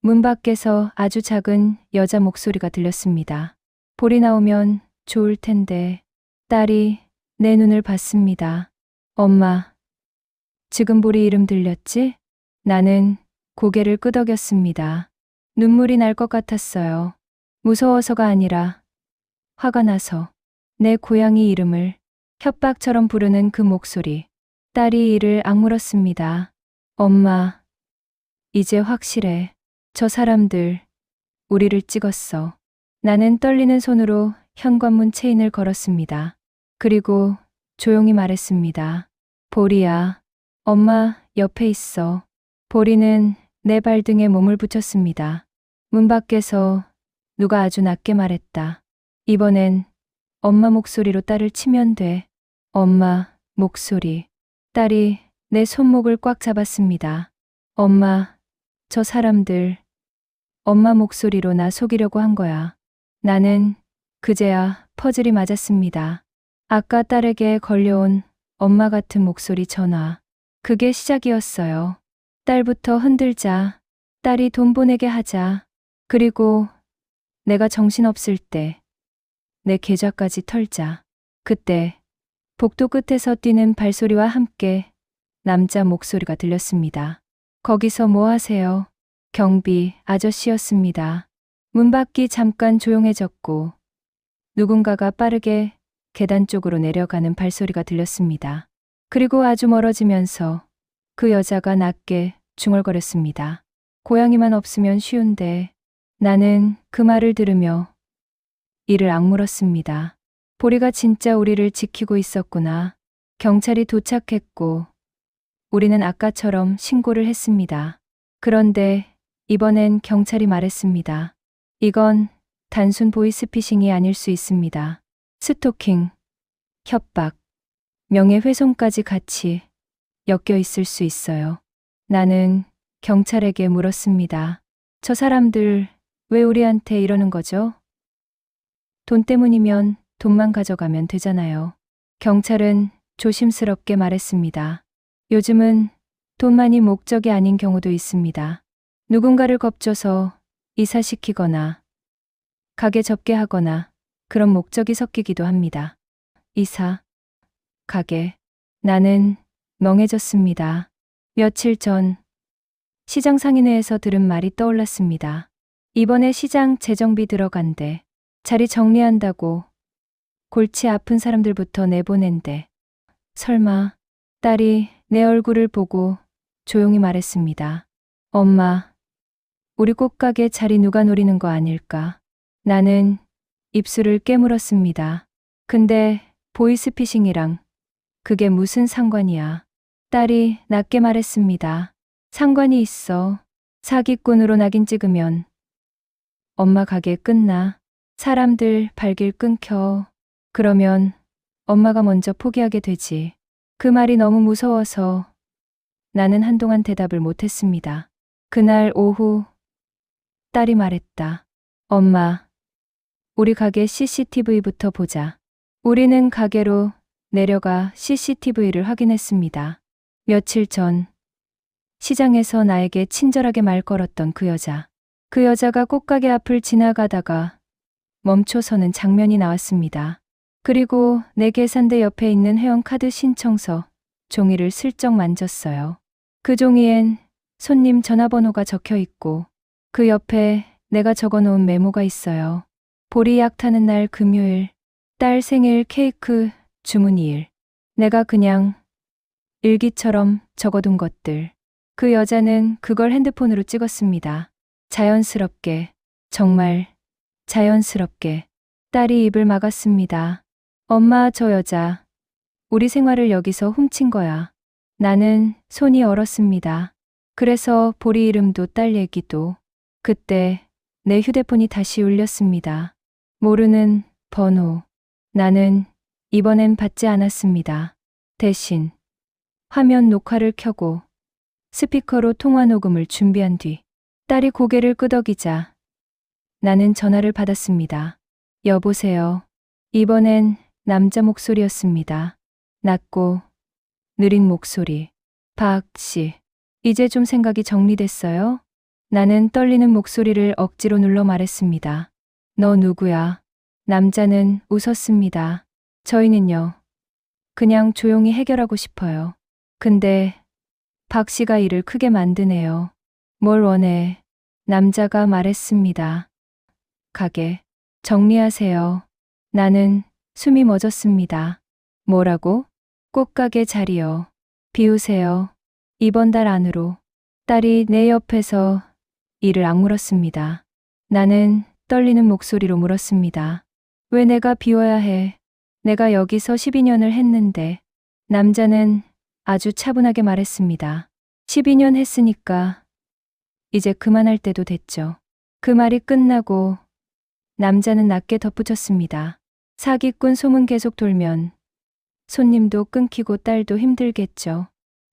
문 밖에서 아주 작은 여자 목소리가 들렸습니다. 보리 나오면 좋을 텐데. 딸이 내 눈을 봤습니다. 엄마, 지금 보리 이름 들렸지? 나는 고개를 끄덕였습니다. 눈물이 날 것 같았어요. 무서워서가 아니라 화가 나서. 내 고양이 이름을 협박처럼 부르는 그 목소리. 딸이 이를 악물었습니다. 엄마, 이제 확실해. 저 사람들 우리를 찍었어. 나는 떨리는 손으로 현관문 체인을 걸었습니다. 그리고 조용히 말했습니다. 보리야, 엄마 옆에 있어. 보리는 내 발등에 몸을 붙였습니다. 문 밖에서 누가 아주 낮게 말했다. 이번엔 엄마 목소리로 딸을 치면 돼. 엄마 목소리. 딸이 내 손목을 꽉 잡았습니다. 엄마, 저 사람들. 엄마 목소리로 나 속이려고 한 거야. 나는 그제야 퍼즐이 맞았습니다. 아까 딸에게 걸려온 엄마 같은 목소리 전화. 그게 시작이었어요. 딸부터 흔들자. 딸이 돈 보내게 하자. 그리고 내가 정신없을 때 내 계좌까지 털자. 그때 복도 끝에서 뛰는 발소리와 함께 남자 목소리가 들렸습니다. 거기서 뭐 하세요? 경비 아저씨였습니다. 문밖이 잠깐 조용해졌고 누군가가 빠르게 계단 쪽으로 내려가는 발소리가 들렸습니다. 그리고 아주 멀어지면서 그 여자가 낮게 중얼거렸습니다. 고양이만 없으면 쉬운데. 나는 그 말을 들으며 이를 악물었습니다. 보리가 진짜 우리를 지키고 있었구나. 경찰이 도착했고 우리는 아까처럼 신고를 했습니다. 그런데 이번엔 경찰이 말했습니다. 이건 단순 보이스피싱이 아닐 수 있습니다. 스토킹, 협박, 명예훼손까지 같이 엮여 있을 수 있어요. 나는 경찰에게 물었습니다. 저 사람들 왜 우리한테 이러는 거죠? 돈 때문이면 돈만 가져가면 되잖아요. 경찰은 조심스럽게 말했습니다. 요즘은 돈만이 목적이 아닌 경우도 있습니다. 누군가를 겁줘서 이사시키거나 가게 접게 하거나 그런 목적이 섞이기도 합니다. 이사, 가게. 나는 멍해졌습니다. 며칠 전 시장 상인회에서 들은 말이 떠올랐습니다. 이번에 시장 재정비 들어간대. 자리 정리한다고 골치 아픈 사람들부터 내보낸대. 설마. 딸이 내 얼굴을 보고 조용히 말했습니다. 엄마, 우리 꽃가게 자리 누가 노리는 거 아닐까? 나는 입술을 깨물었습니다. 근데 보이스피싱이랑 그게 무슨 상관이야? 딸이 낮게 말했습니다. 상관이 있어. 사기꾼으로 낙인 찍으면 엄마 가게 끝나. 사람들 발길 끊겨. 그러면 엄마가 먼저 포기하게 되지. 그 말이 너무 무서워서 나는 한동안 대답을 못했습니다. 그날 오후 딸이 말했다. 엄마, 우리 가게 CCTV부터 보자. 우리는 가게로 내려가 CCTV를 확인했습니다. 며칠 전 시장에서 나에게 친절하게 말 걸었던 그 여자. 그 여자가 꽃가게 앞을 지나가다가 멈춰서는 장면이 나왔습니다. 그리고 내 계산대 옆에 있는 회원카드 신청서 종이를 슬쩍 만졌어요. 그 종이엔 손님 전화번호가 적혀 있고 그 옆에 내가 적어놓은 메모가 있어요. 보리 약 타는 날 금요일, 딸 생일 케이크 주문이일. 내가 그냥 일기처럼 적어둔 것들. 그 여자는 그걸 핸드폰으로 찍었습니다. 자연스럽게, 정말 자연스럽게. 딸이 입을 막았습니다. 엄마, 저 여자 우리 생활을 여기서 훔친 거야. 나는 손이 얼었습니다. 그래서 보리 이름도 딸 얘기도. 그때 내 휴대폰이 다시 울렸습니다. 모르는 번호. 나는 이번엔 받지 않았습니다. 대신 화면 녹화를 켜고 스피커로 통화 녹음을 준비한 뒤 딸이 고개를 끄덕이자 나는 전화를 받았습니다. 여보세요. 이번엔 남자 목소리였습니다. 낮고 느린 목소리. 박 씨, 이제 좀 생각이 정리됐어요? 나는 떨리는 목소리를 억지로 눌러 말했습니다. 너 누구야? 남자는 웃었습니다. 저희는요. 그냥 조용히 해결하고 싶어요. 근데 박 씨가 일을 크게 만드네요. 뭘 원해? 남자가 말했습니다. 가게 정리하세요. 나는 숨이 멎었습니다. 뭐라고? 꽃가게 자리요. 비우세요. 이번 달 안으로. 딸이 내 옆에서 이를 악물었습니다. 나는 떨리는 목소리로 물었습니다. 왜 내가 비워야 해? 내가 여기서 12년을 했는데. 남자는 아주 차분하게 말했습니다. 12년 했으니까 이제 그만할 때도 됐죠. 그 말이 끝나고 남자는 낮게 덧붙였습니다. 사기꾼 소문 계속 돌면 손님도 끊기고 딸도 힘들겠죠.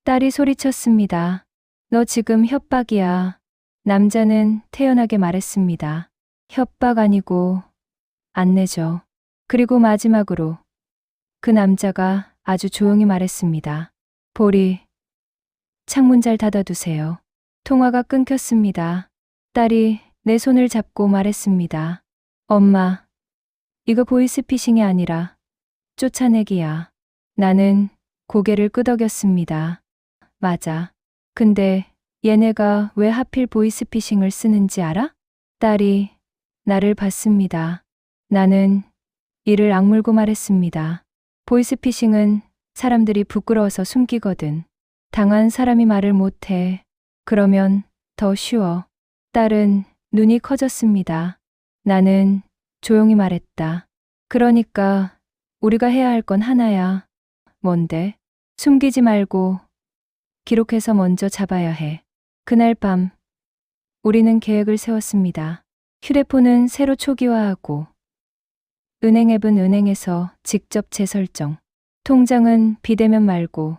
딸이 소리쳤습니다. 너 지금 협박이야. 남자는 태연하게 말했습니다. 협박 아니고 안내죠. 그리고 마지막으로 그 남자가 아주 조용히 말했습니다. 보리, 창문 잘 닫아두세요. 통화가 끊겼습니다. 딸이 내 손을 잡고 말했습니다. 엄마, 이거 보이스피싱이 아니라 쫓아내기야. 나는 고개를 끄덕였습니다. 맞아. 근데 얘네가 왜 하필 보이스피싱을 쓰는지 알아? 딸이 나를 봤습니다. 나는 이를 악물고 말했습니다. 보이스피싱은 사람들이 부끄러워서 숨기거든. 당한 사람이 말을 못해. 그러면 더 쉬워. 딸은 눈이 커졌습니다. 나는 조용히 말했다. 그러니까 우리가 해야 할 건 하나야. 뭔데? 숨기지 말고 기록해서 먼저 잡아야 해. 그날 밤 우리는 계획을 세웠습니다. 휴대폰은 새로 초기화하고 은행 앱은 은행에서 직접 재설정. 통장은 비대면 말고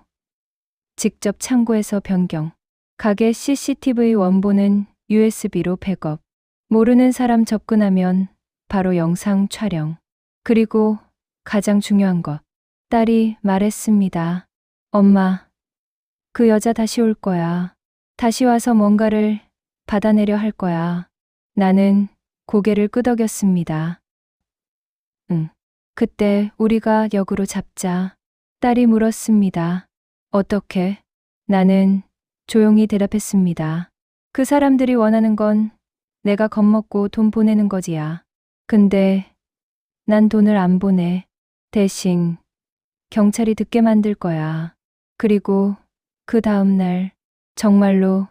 직접 창구에서 변경. 가게 CCTV 원본은 USB로 백업. 모르는 사람 접근하면 바로 영상 촬영. 그리고 가장 중요한 것. 딸이 말했습니다. 엄마, 그 여자 다시 올 거야. 다시 와서 뭔가를 받아내려 할 거야. 나는 고개를 끄덕였습니다. 응. 그때 우리가 역으로 잡자. 딸이 물었습니다. 어떻게? 나는 조용히 대답했습니다. 그 사람들이 원하는 건 내가 겁먹고 돈 보내는 거지야. 근데 난 돈을 안 보내. 대신 경찰이 듣게 만들 거야. 그리고 그 다음 날 정말로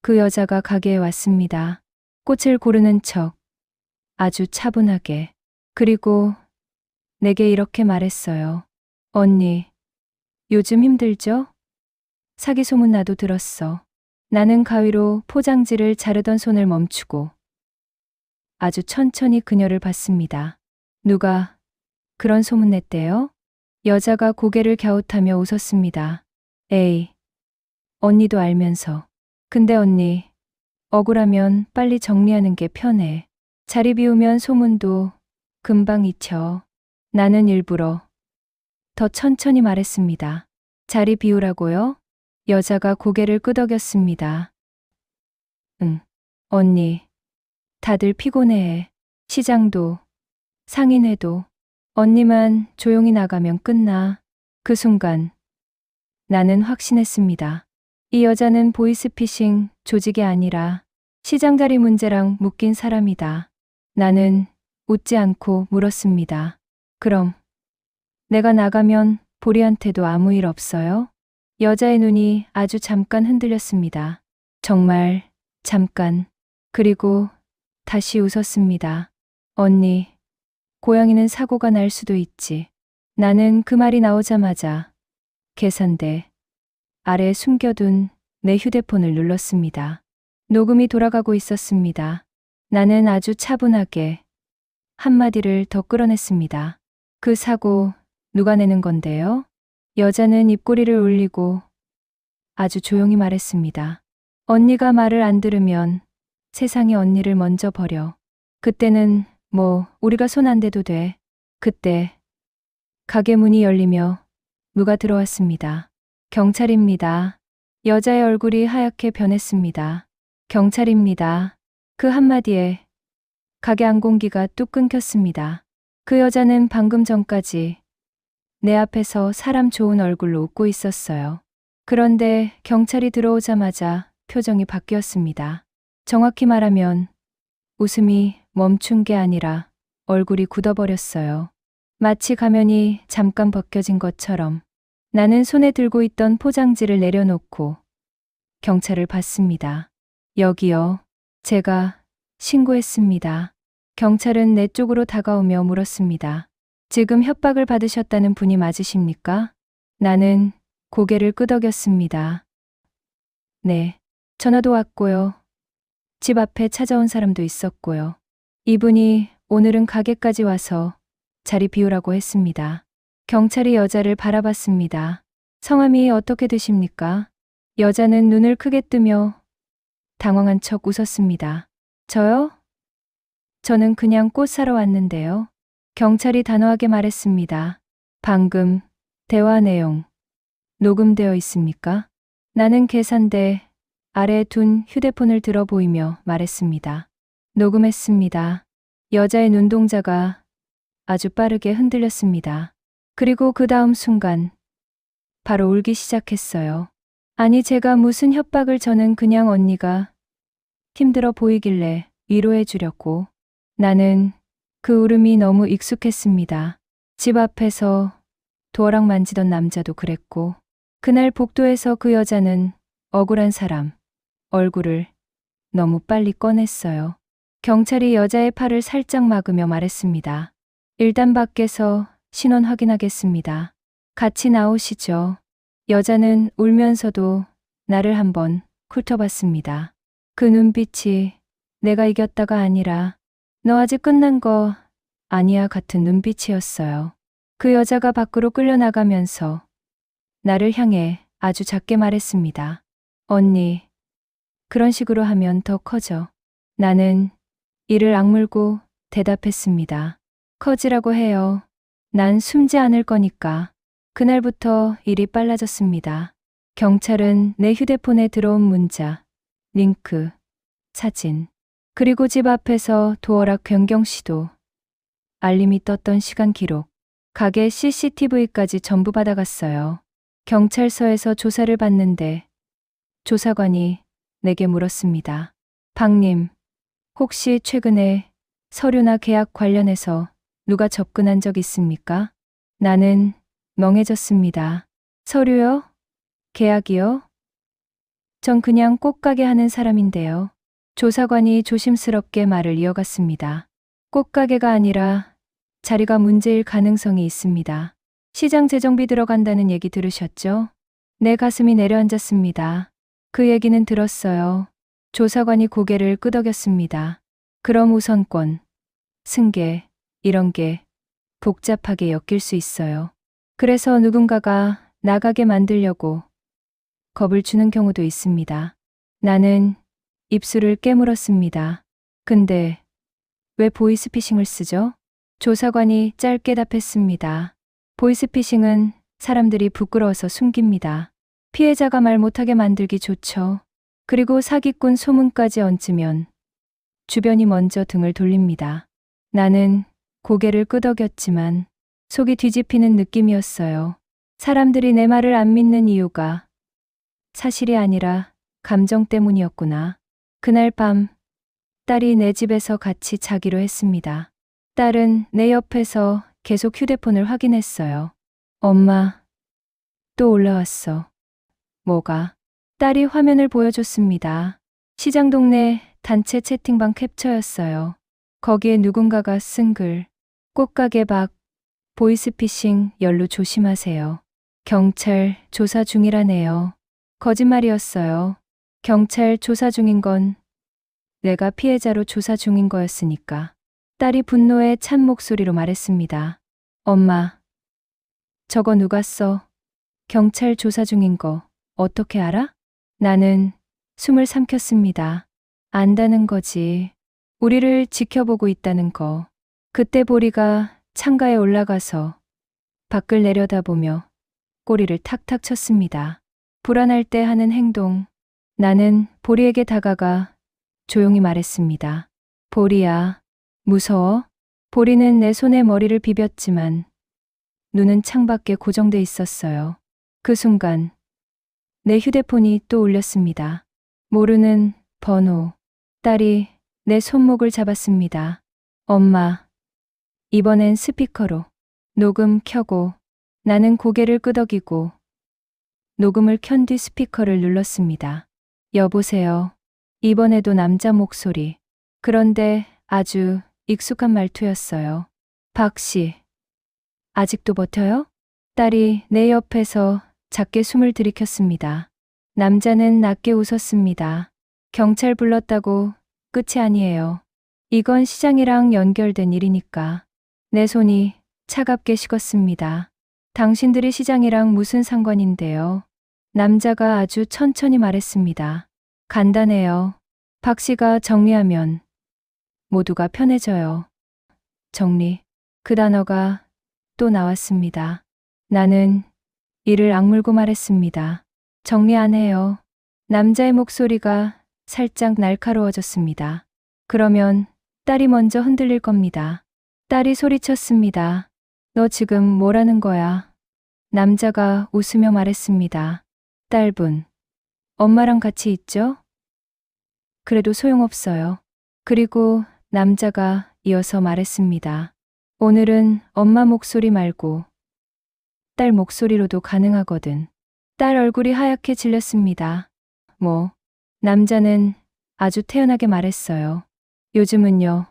그 여자가 가게에 왔습니다. 꽃을 고르는 척 아주 차분하게. 그리고 내게 이렇게 말했어요. 언니, 요즘 힘들죠? 사기 소문 나도 들었어. 나는 가위로 포장지를 자르던 손을 멈추고 아주 천천히 그녀를 봤습니다. 누가 그런 소문 냈대요? 여자가 고개를 갸웃하며 웃었습니다. 에이, 언니도 알면서. 근데 언니, 억울하면 빨리 정리하는 게 편해. 자리 비우면 소문도 금방 잊혀. 나는 일부러 더 천천히 말했습니다. 자리 비우라고요? 여자가 고개를 끄덕였습니다. 응, 언니, 다들 피곤해해. 시장도, 상인회도. 언니만 조용히 나가면 끝나. 그 순간 나는 확신했습니다. 이 여자는 보이스피싱 조직이 아니라 시장 자리 문제랑 묶인 사람이다. 나는 웃지 않고 물었습니다. 그럼 내가 나가면 보리한테도 아무 일 없어요? 여자의 눈이 아주 잠깐 흔들렸습니다. 정말 잠깐. 그리고 다시 웃었습니다. 언니, 고양이는 사고가 날 수도 있지. 나는 그 말이 나오자마자 계산대 아래에 숨겨둔 내 휴대폰을 눌렀습니다. 녹음이 돌아가고 있었습니다. 나는 아주 차분하게 한마디를 더 끌어냈습니다. 그 사고 누가 내는 건데요? 여자는 입꼬리를 울리고 아주 조용히 말했습니다. 언니가 말을 안 들으면 세상이 언니를 먼저 버려. 그때는 뭐 우리가 손 안 대도 돼. 그때 가게 문이 열리며 누가 들어왔습니다. 경찰입니다. 여자의 얼굴이 하얗게 변했습니다. 경찰입니다. 그 한마디에 가게 안공기가 뚝 끊겼습니다. 그 여자는 방금 전까지 내 앞에서 사람 좋은 얼굴로 웃고 있었어요. 그런데 경찰이 들어오자마자 표정이 바뀌었습니다. 정확히 말하면 웃음이 멈춘 게 아니라 얼굴이 굳어버렸어요. 마치 가면이 잠깐 벗겨진 것처럼. 나는 손에 들고 있던 포장지를 내려놓고 경찰을 봤습니다. 여기요. 제가 신고했습니다. 경찰은 내 쪽으로 다가오며 물었습니다. 지금 협박을 받으셨다는 분이 맞으십니까? 나는 고개를 끄덕였습니다. 네. 전화도 왔고요. 집 앞에 찾아온 사람도 있었고요. 이분이 오늘은 가게까지 와서 자리 비우라고 했습니다. 경찰이 여자를 바라봤습니다. 성함이 어떻게 되십니까? 여자는 눈을 크게 뜨며 당황한 척 웃었습니다. 저요? 저는 그냥 꽃 사러 왔는데요. 경찰이 단호하게 말했습니다. 방금 대화 내용 녹음되어 있습니까? 나는 계산대 아래에 둔 휴대폰을 들어 보이며 말했습니다. 녹음했습니다. 여자의 눈동자가 아주 빠르게 흔들렸습니다. 그리고 그 다음 순간 바로 울기 시작했어요. 아니 제가 무슨 협박을 저는 그냥 언니가 힘들어 보이길래 위로해 주려고. 나는 그 울음이 너무 익숙했습니다. 집 앞에서 도어락 만지던 남자도 그랬고 그날 복도에서 그 여자는 억울한 사람 얼굴을 너무 빨리 꺼냈어요. 경찰이 여자의 팔을 살짝 막으며 말했습니다. 일단 밖에서 신원 확인하겠습니다. 같이 나오시죠. 여자는 울면서도 나를 한번 훑어봤습니다. 그 눈빛이 내가 이겼다가 아니라 너 아직 끝난 거 아니야 같은 눈빛이었어요. 그 여자가 밖으로 끌려나가면서 나를 향해 아주 작게 말했습니다. 언니, 그런 식으로 하면 더 커져. 나는 이를 악물고 대답했습니다. 커지라고 해요. 난 숨지 않을 거니까. 그날부터 일이 빨라졌습니다. 경찰은 내 휴대폰에 들어온 문자, 링크, 사진, 그리고 집 앞에서 도어락 변경 시도, 알림이 떴던 시간 기록, 가게 CCTV까지 전부 받아갔어요. 경찰서에서 조사를 받는데 조사관이 내게 물었습니다. 박님, 혹시 최근에 서류나 계약 관련해서 누가 접근한 적 있습니까? 나는 멍해졌습니다. 서류요? 계약이요? 전 그냥 꽃가게 하는 사람인데요. 조사관이 조심스럽게 말을 이어갔습니다. 꽃가게가 아니라 자리가 문제일 가능성이 있습니다. 시장 재정비 들어간다는 얘기 들으셨죠? 내 가슴이 내려앉았습니다. 그 얘기는 들었어요. 조사관이 고개를 끄덕였습니다. 그럼 우선권, 승계, 이런 게 복잡하게 엮일 수 있어요. 그래서 누군가가 나가게 만들려고 겁을 주는 경우도 있습니다. 나는 입술을 깨물었습니다. 근데 왜 보이스피싱을 쓰죠? 조사관이 짧게 답했습니다. 보이스피싱은 사람들이 부끄러워서 숨깁니다. 피해자가 말 못하게 만들기 좋죠. 그리고 사기꾼 소문까지 얹으면 주변이 먼저 등을 돌립니다. 나는 고개를 끄덕였지만 속이 뒤집히는 느낌이었어요. 사람들이 내 말을 안 믿는 이유가 사실이 아니라 감정 때문이었구나. 그날 밤 딸이 내 집에서 같이 자기로 했습니다. 딸은 내 옆에서 계속 휴대폰을 확인했어요. 엄마, 또 올라왔어. 뭐가? 딸이 화면을 보여줬습니다. 시장 동네 단체 채팅방 캡처였어요. 거기에 누군가가 쓴 글. 꽃가게 밖, 보이스피싱 연루 조심하세요. 경찰 조사 중이라네요. 거짓말이었어요. 경찰 조사 중인 건 내가 피해자로 조사 중인 거였으니까. 딸이 분노에 찬 목소리로 말했습니다. 엄마, 저거 누가 써? 경찰 조사 중인 거 어떻게 알아? 나는 숨을 삼켰습니다. 안다는 거지. 우리를 지켜보고 있다는 거. 그때 보리가 창가에 올라가서 밖을 내려다보며 꼬리를 탁탁 쳤습니다. 불안할 때 하는 행동. 나는 보리에게 다가가 조용히 말했습니다. 보리야, 무서워? 보리는 내 손에 머리를 비볐지만 눈은 창밖에 고정돼 있었어요. 그 순간 내 휴대폰이 또 울렸습니다. 모르는 번호. 딸이 내 손목을 잡았습니다. 엄마, 이번엔 스피커로 녹음 켜고. 나는 고개를 끄덕이고 녹음을 켠 뒤 스피커를 눌렀습니다. 여보세요. 이번에도 남자 목소리. 그런데 아주 익숙한 말투였어요. 박 씨, 아직도 버텨요? 딸이 내 옆에서 작게 숨을 들이켰습니다. 남자는 낮게 웃었습니다. 경찰 불렀다고 끝이 아니에요. 이건 시장이랑 연결된 일이니까. 내 손이 차갑게 식었습니다. 당신들이 시장이랑 무슨 상관인데요? 남자가 아주 천천히 말했습니다. 간단해요. 박 씨가 정리하면 모두가 편해져요. 정리. 그 단어가 또 나왔습니다. 나는 이를 악물고 말했습니다. 정리 안 해요. 남자의 목소리가 살짝 날카로워졌습니다. 그러면 딸이 먼저 흔들릴 겁니다. 딸이 소리쳤습니다. 너 지금 뭐라는 거야? 남자가 웃으며 말했습니다. 딸분, 엄마랑 같이 있죠? 그래도 소용없어요. 그리고 남자가 이어서 말했습니다. 오늘은 엄마 목소리 말고 딸 목소리로도 가능하거든. 딸 얼굴이 하얗게 질렸습니다. 뭐, 남자는 아주 태연하게 말했어요. 요즘은요,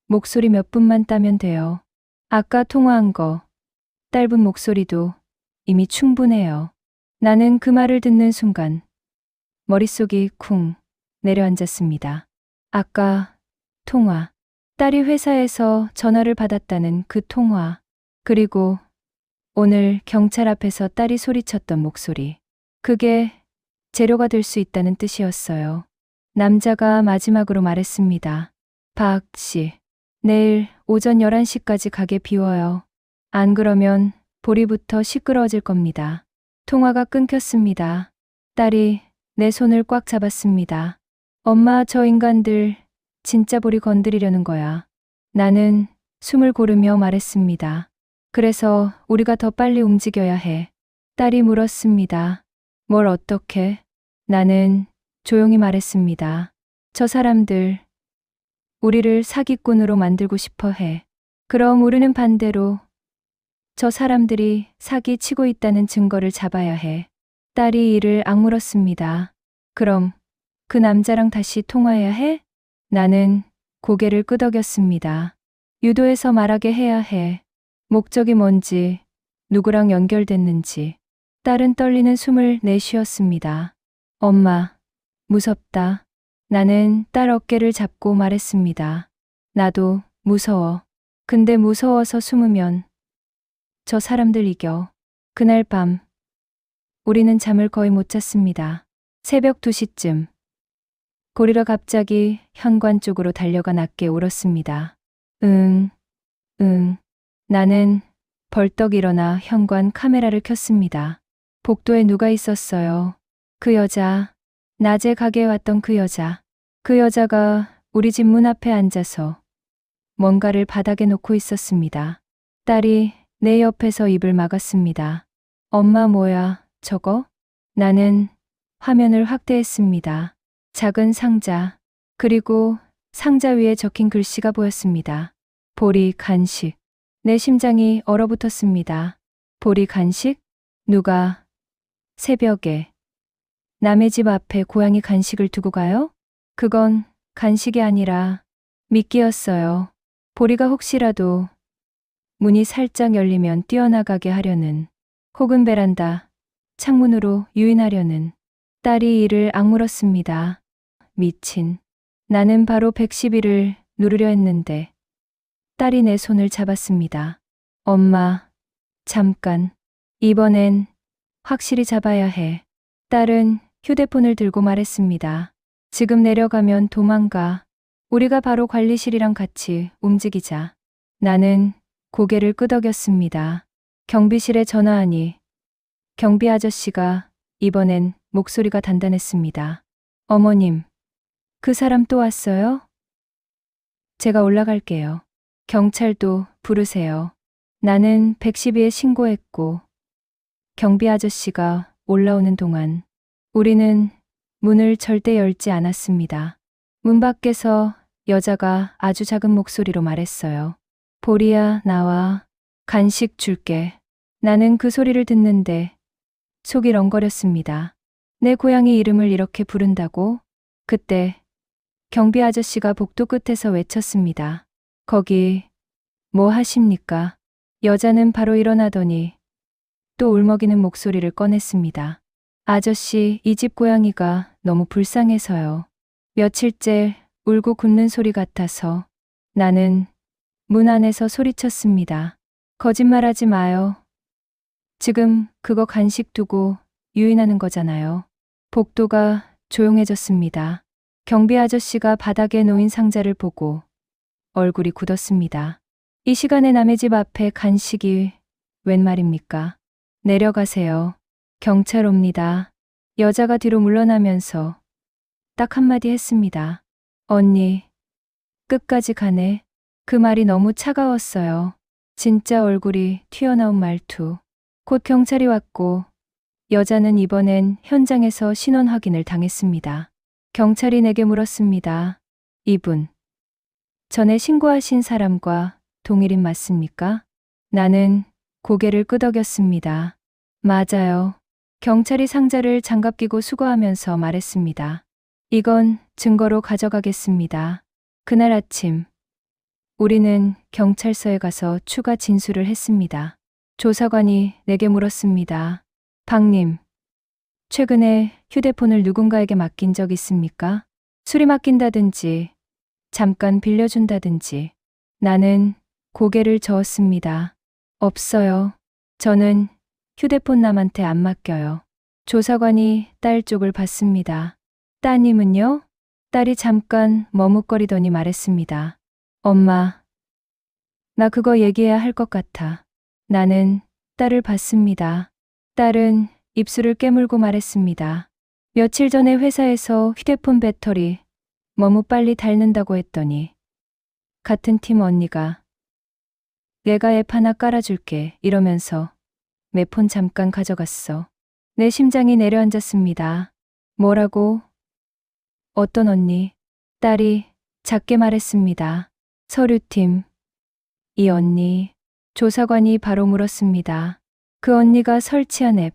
목소리 몇 분만 따면 돼요. 아까 통화한 거, 딸분 목소리도 이미 충분해요. 나는 그 말을 듣는 순간 머릿속이 쿵 내려앉았습니다. 아까 통화, 딸이 회사에서 전화를 받았다는 그 통화, 그리고 오늘 경찰 앞에서 딸이 소리쳤던 목소리. 그게 재료가 될 수 있다는 뜻이었어요. 남자가 마지막으로 말했습니다. 박 씨, 내일 오전 11시까지 가게 비워요. 안 그러면 보리부터 시끄러워질 겁니다. 통화가 끊겼습니다. 딸이 내 손을 꽉 잡았습니다. 엄마, 저 인간들 진짜 보리 건드리려는 거야. 나는 숨을 고르며 말했습니다. 그래서 우리가 더 빨리 움직여야 해. 딸이 물었습니다. 뭘 어떻게? 나는 조용히 말했습니다. 저 사람들 우리를 사기꾼으로 만들고 싶어 해. 그럼 우리는 반대로 저 사람들이 사기 치고 있다는 증거를 잡아야 해. 딸이 이를 악물었습니다. 그럼 그 남자랑 다시 통화해야 해? 나는 고개를 끄덕였습니다. 유도해서 말하게 해야 해. 목적이 뭔지, 누구랑 연결됐는지. 딸은 떨리는 숨을 내쉬었습니다. 엄마, 무섭다. 나는 딸 어깨를 잡고 말했습니다. 나도 무서워. 근데 무서워서 숨으면 저 사람들 이겨. 그날 밤 우리는 잠을 거의 못 잤습니다. 새벽 2시쯤 고리가 갑자기 현관 쪽으로 달려가 낮게 울었습니다. 응. 나는 벌떡 일어나 현관 카메라를 켰습니다. 복도에 누가 있었어요. 그 여자. 낮에 가게에 왔던 그 여자. 그 여자가 우리 집 문 앞에 앉아서 뭔가를 바닥에 놓고 있었습니다. 딸이 내 옆에서 입을 막았습니다. 엄마 뭐야, 저거? 나는 화면을 확대했습니다. 작은 상자, 그리고 상자 위에 적힌 글씨가 보였습니다. 보리 간식. 내 심장이 얼어붙었습니다. 보리 간식? 누가 새벽에 남의 집 앞에 고양이 간식을 두고 가요? 그건 간식이 아니라 미끼였어요. 보리가 혹시라도 문이 살짝 열리면 뛰어나가게 하려는, 혹은 베란다, 창문으로 유인하려는. 딸이 이를 악물었습니다. 미친. 나는 바로 112를 누르려 했는데 딸이 내 손을 잡았습니다. 엄마, 잠깐. 이번엔 확실히 잡아야 해. 딸은 휴대폰을 들고 말했습니다. 지금 내려가면 도망가. 우리가 바로 관리실이랑 같이 움직이자. 나는 고개를 끄덕였습니다. 경비실에 전화하니 경비 아저씨가 이번엔 목소리가 단단했습니다. 어머님, 그 사람 또 왔어요? 제가 올라갈게요. 경찰도 부르세요. 나는 112에 신고했고 경비 아저씨가 올라오는 동안 우리는 문을 절대 열지 않았습니다. 문 밖에서 여자가 아주 작은 목소리로 말했어요. 보리야, 나와. 간식 줄게. 나는 그 소리를 듣는데 속이 렁거렸습니다. 내 고양이 이름을 이렇게 부른다고? 그때 경비 아저씨가 복도 끝에서 외쳤습니다. 거기 뭐 하십니까? 여자는 바로 일어나더니 또 울먹이는 목소리를 꺼냈습니다. 아저씨, 이 집 고양이가 너무 불쌍해서요. 며칠째 울고 굶는 소리 같아서. 나는 문 안에서 소리쳤습니다. 거짓말하지 마요. 지금 그거 간식 두고 유인하는 거잖아요. 복도가 조용해졌습니다. 경비 아저씨가 바닥에 놓인 상자를 보고 얼굴이 굳었습니다. 이 시간에 남의 집 앞에 간식이 웬 말입니까? 내려가세요. 경찰 옵니다. 여자가 뒤로 물러나면서 딱 한마디 했습니다. 언니, 끝까지 가네. 그 말이 너무 차가웠어요. 진짜 얼굴이 튀어나온 말투. 곧 경찰이 왔고 여자는 이번엔 현장에서 신원 확인을 당했습니다. 경찰이 내게 물었습니다. 이분, 전에 신고하신 사람과 동일인 맞습니까? 나는 고개를 끄덕였습니다. 맞아요. 경찰이 상자를 장갑 끼고 수거하면서 말했습니다. 이건 증거로 가져가겠습니다. 그날 아침 우리는 경찰서에 가서 추가 진술을 했습니다. 조사관이 내게 물었습니다. 박님, 최근에 휴대폰을 누군가에게 맡긴 적 있습니까? 수리 맡긴다든지 잠깐 빌려준다든지. 나는 고개를 저었습니다. 없어요. 저는 휴대폰 남한테 안 맡겨요. 조사관이 딸 쪽을 봤습니다. 따님은요? 딸이 잠깐 머뭇거리더니 말했습니다. 엄마, 나 그거 얘기해야 할 것 같아. 나는 딸을 봤습니다. 딸은 입술을 깨물고 말했습니다. 며칠 전에 회사에서 휴대폰 배터리 너무 빨리 닳는다고 했더니 같은 팀 언니가 내가 앱 하나 깔아줄게 이러면서 내 폰 잠깐 가져갔어. 내 심장이 내려앉았습니다. 뭐라고? 어떤 언니? 딸이 작게 말했습니다. 서류팀. 이 언니. 조사관이 바로 물었습니다. 그 언니가 설치한 앱.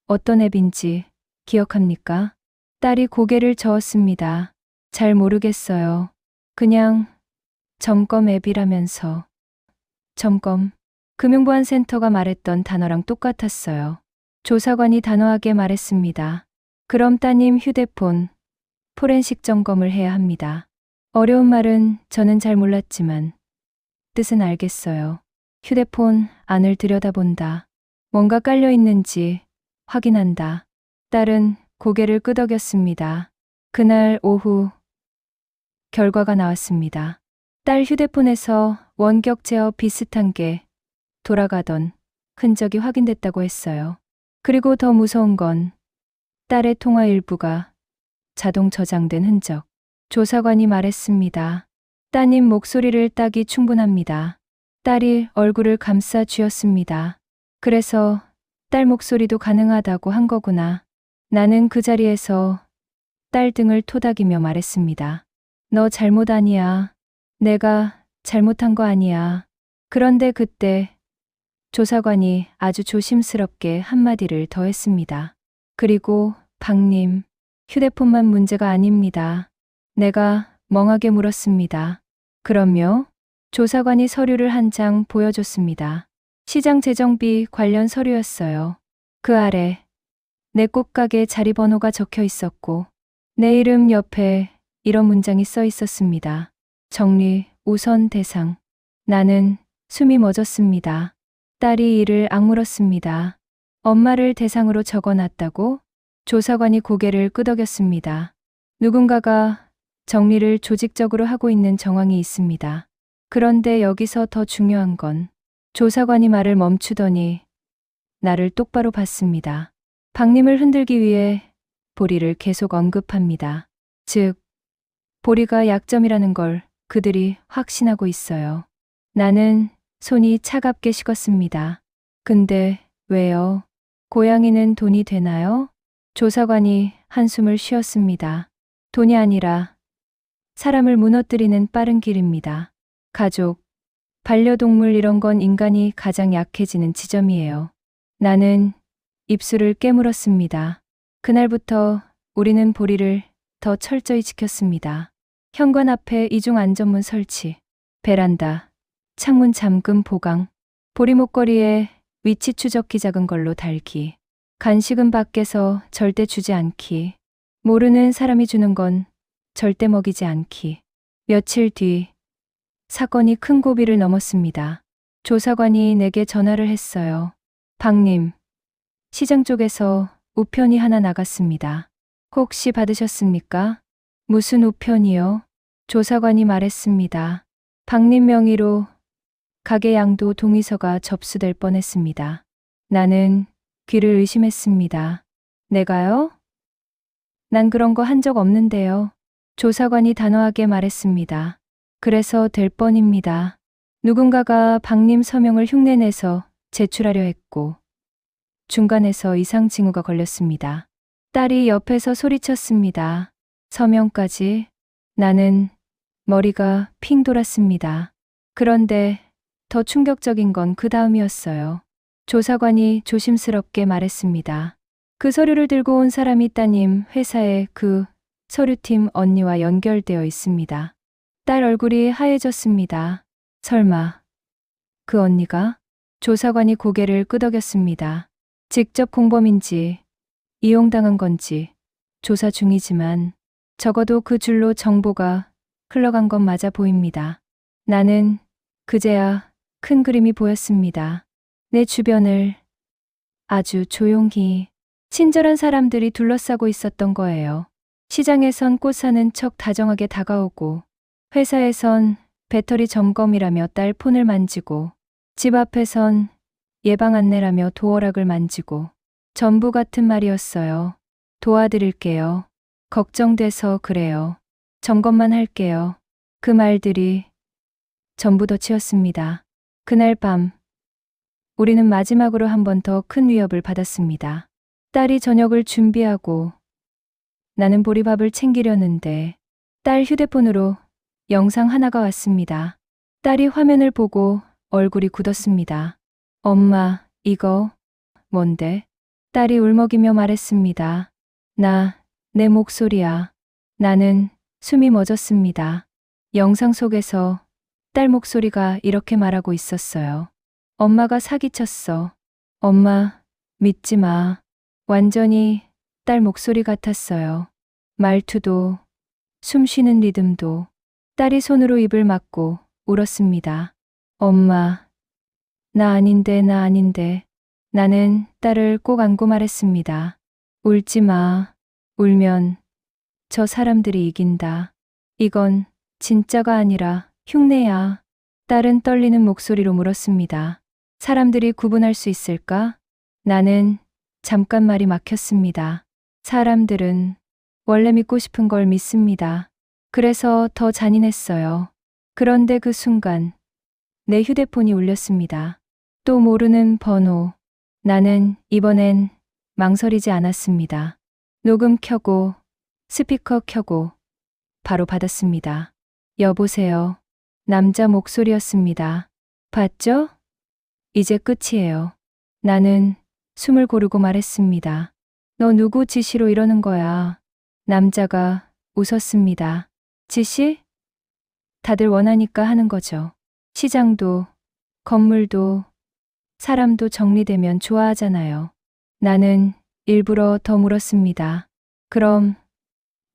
어떤 앱인지 기억합니까? 딸이 고개를 저었습니다. 잘 모르겠어요. 그냥 점검 앱이라면서. 점검. 금융보안센터가 말했던 단어랑 똑같았어요. 조사관이 단호하게 말했습니다. 그럼 따님 휴대폰 포렌식 점검을 해야 합니다. 어려운 말은 저는 잘 몰랐지만 뜻은 알겠어요. 휴대폰 안을 들여다본다. 뭔가 깔려 있는지 확인한다. 딸은 고개를 끄덕였습니다. 그날 오후 결과가 나왔습니다. 딸 휴대폰에서 원격 제어 비슷한 게 돌아가던 흔적이 확인됐다고 했어요. 그리고 더 무서운 건 딸의 통화 일부가 자동 저장된 흔적. 조사관이 말했습니다. 따님 목소리를 따기 충분합니다. 딸이 얼굴을 감싸 쥐었습니다. 그래서 딸 목소리도 가능하다고 한 거구나. 나는 그 자리에서 딸 등을 토닥이며 말했습니다. 너 잘못 아니야. 내가 잘못한 거 아니야. 그런데 그때 조사관이 아주 조심스럽게 한마디를 더 했습니다. 그리고 박님, 휴대폰만 문제가 아닙니다. 내가 멍하게 물었습니다. 그럼요? 조사관이 서류를 한 장 보여줬습니다. 시장 재정비 관련 서류였어요. 그 아래 내 꽃가게 자리번호가 적혀 있었고 내 이름 옆에 이런 문장이 써 있었습니다. 정리 우선 대상. 나는 숨이 멎었습니다. 딸이 이를 악물었습니다. 엄마를 대상으로 적어놨다고? 조사관이 고개를 끄덕였습니다. 누군가가 정리를 조직적으로 하고 있는 정황이 있습니다. 그런데 여기서 더 중요한 건 조사관이 말을 멈추더니 나를 똑바로 봤습니다. 박님을 흔들기 위해 보리를 계속 언급합니다. 즉, 보리가 약점이라는 걸 그들이 확신하고 있어요. 나는 손이 차갑게 식었습니다. 근데 왜요? 고양이는 돈이 되나요? 조사관이 한숨을 쉬었습니다. 돈이 아니라 사람을 무너뜨리는 빠른 길입니다. 가족, 반려동물 이런 건 인간이 가장 약해지는 지점이에요. 나는 입술을 깨물었습니다. 그날부터 우리는 보리를 더 철저히 지켰습니다. 현관 앞에 이중 안전문 설치, 베란다, 창문 잠금 보강, 보리 목걸이에 위치 추적기 작은 걸로 달기, 간식은 밖에서 절대 주지 않기, 모르는 사람이 주는 건 절대 먹이지 않기. 며칠 뒤 사건이 큰 고비를 넘었습니다. 조사관이 내게 전화를 했어요. 박님, 시장 쪽에서 우편이 하나 나갔습니다. 혹시 받으셨습니까? 무슨 우편이요? 조사관이 말했습니다. 박님 명의로 가게 양도 동의서가 접수될 뻔했습니다. 나는 귀를 의심했습니다. 내가요? 난 그런 거 한 적 없는데요. 조사관이 단호하게 말했습니다. 그래서 될 뻔입니다. 누군가가 박님 서명을 흉내내서 제출하려 했고 중간에서 이상 징후가 걸렸습니다. 딸이 옆에서 소리쳤습니다. 서명까지. 나는 머리가 핑 돌았습니다. 그런데 더 충격적인 건 그 다음이었어요. 조사관이 조심스럽게 말했습니다. 그 서류를 들고 온 사람이 따님 회사의 그 서류팀 언니와 연결되어 있습니다. 딸 얼굴이 하얘졌습니다. 설마 그 언니가? 조사관이 고개를 끄덕였습니다. 직접 공범인지 이용당한 건지 조사 중이지만 적어도 그 줄로 정보가 흘러간 건 맞아 보입니다. 나는 그제야 큰 그림이 보였습니다. 내 주변을 아주 조용히 친절한 사람들이 둘러싸고 있었던 거예요. 시장에선 꽃 사는 척 다정하게 다가오고 회사에선 배터리 점검이라며 딸 폰을 만지고 집 앞에선 예방 안내라며 도어락을 만지고 전부 같은 말이었어요. 도와드릴게요. 걱정돼서 그래요. 점검만 할게요. 그 말들이 전부 덧치였습니다. 그날 밤 우리는 마지막으로 한 번 더 큰 위협을 받았습니다. 딸이 저녁을 준비하고 나는 보리밥을 챙기려는데 딸 휴대폰으로 영상 하나가 왔습니다. 딸이 화면을 보고 얼굴이 굳었습니다. 엄마, 이거 뭔데? 딸이 울먹이며 말했습니다. 나 내 목소리야. 나는 숨이 멎었습니다. 영상 속에서 딸 목소리가 이렇게 말하고 있었어요. 엄마가 사기쳤어. 엄마, 믿지 마. 완전히 딸 목소리 같았어요. 말투도, 숨 쉬는 리듬도. 딸이 손으로 입을 막고 울었습니다. 엄마, 나 아닌데, 나 아닌데. 나는 딸을 꼭 안고 말했습니다. 울지 마. 울면 저 사람들이 이긴다. 이건 진짜가 아니라 흉내야. 딸은 떨리는 목소리로 물었습니다. 사람들이 구분할 수 있을까? 나는 잠깐 말이 막혔습니다. 사람들은 원래 믿고 싶은 걸 믿습니다. 그래서 더 잔인했어요. 그런데 그 순간 내 휴대폰이 울렸습니다. 또 모르는 번호. 나는 이번엔 망설이지 않았습니다. 녹음 켜고 스피커 켜고 바로 받았습니다. 여보세요. 남자 목소리였습니다. 봤죠? 이제 끝이에요. 나는 숨을 고르고 말했습니다. 너 누구 지시로 이러는 거야? 남자가 웃었습니다. 지시? 다들 원하니까 하는 거죠. 시장도, 건물도, 사람도 정리되면 좋아하잖아요. 나는 일부러 더 물었습니다. 그럼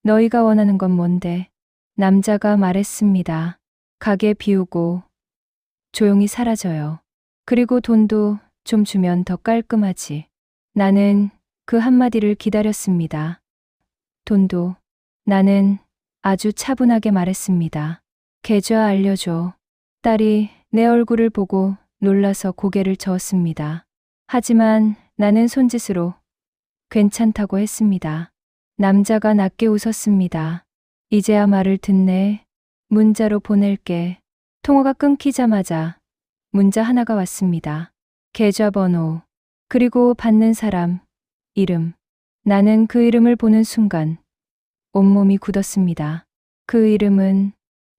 너희가 원하는 건 뭔데? 남자가 말했습니다. 가게 비우고 조용히 사라져요. 그리고 돈도 좀 주면 더 깔끔하지. 나는 그 한마디를 기다렸습니다. 돈도. 나는 아주 차분하게 말했습니다. 계좌 알려줘. 딸이 내 얼굴을 보고 놀라서 고개를 저었습니다. 하지만 나는 손짓으로 괜찮다고 했습니다. 남자가 낮게 웃었습니다. 이제야 말을 듣네. 문자로 보낼게. 통화가 끊기자마자 문자 하나가 왔습니다. 계좌번호, 그리고 받는 사람, 이름. 나는 그 이름을 보는 순간 온몸이 굳었습니다. 그 이름은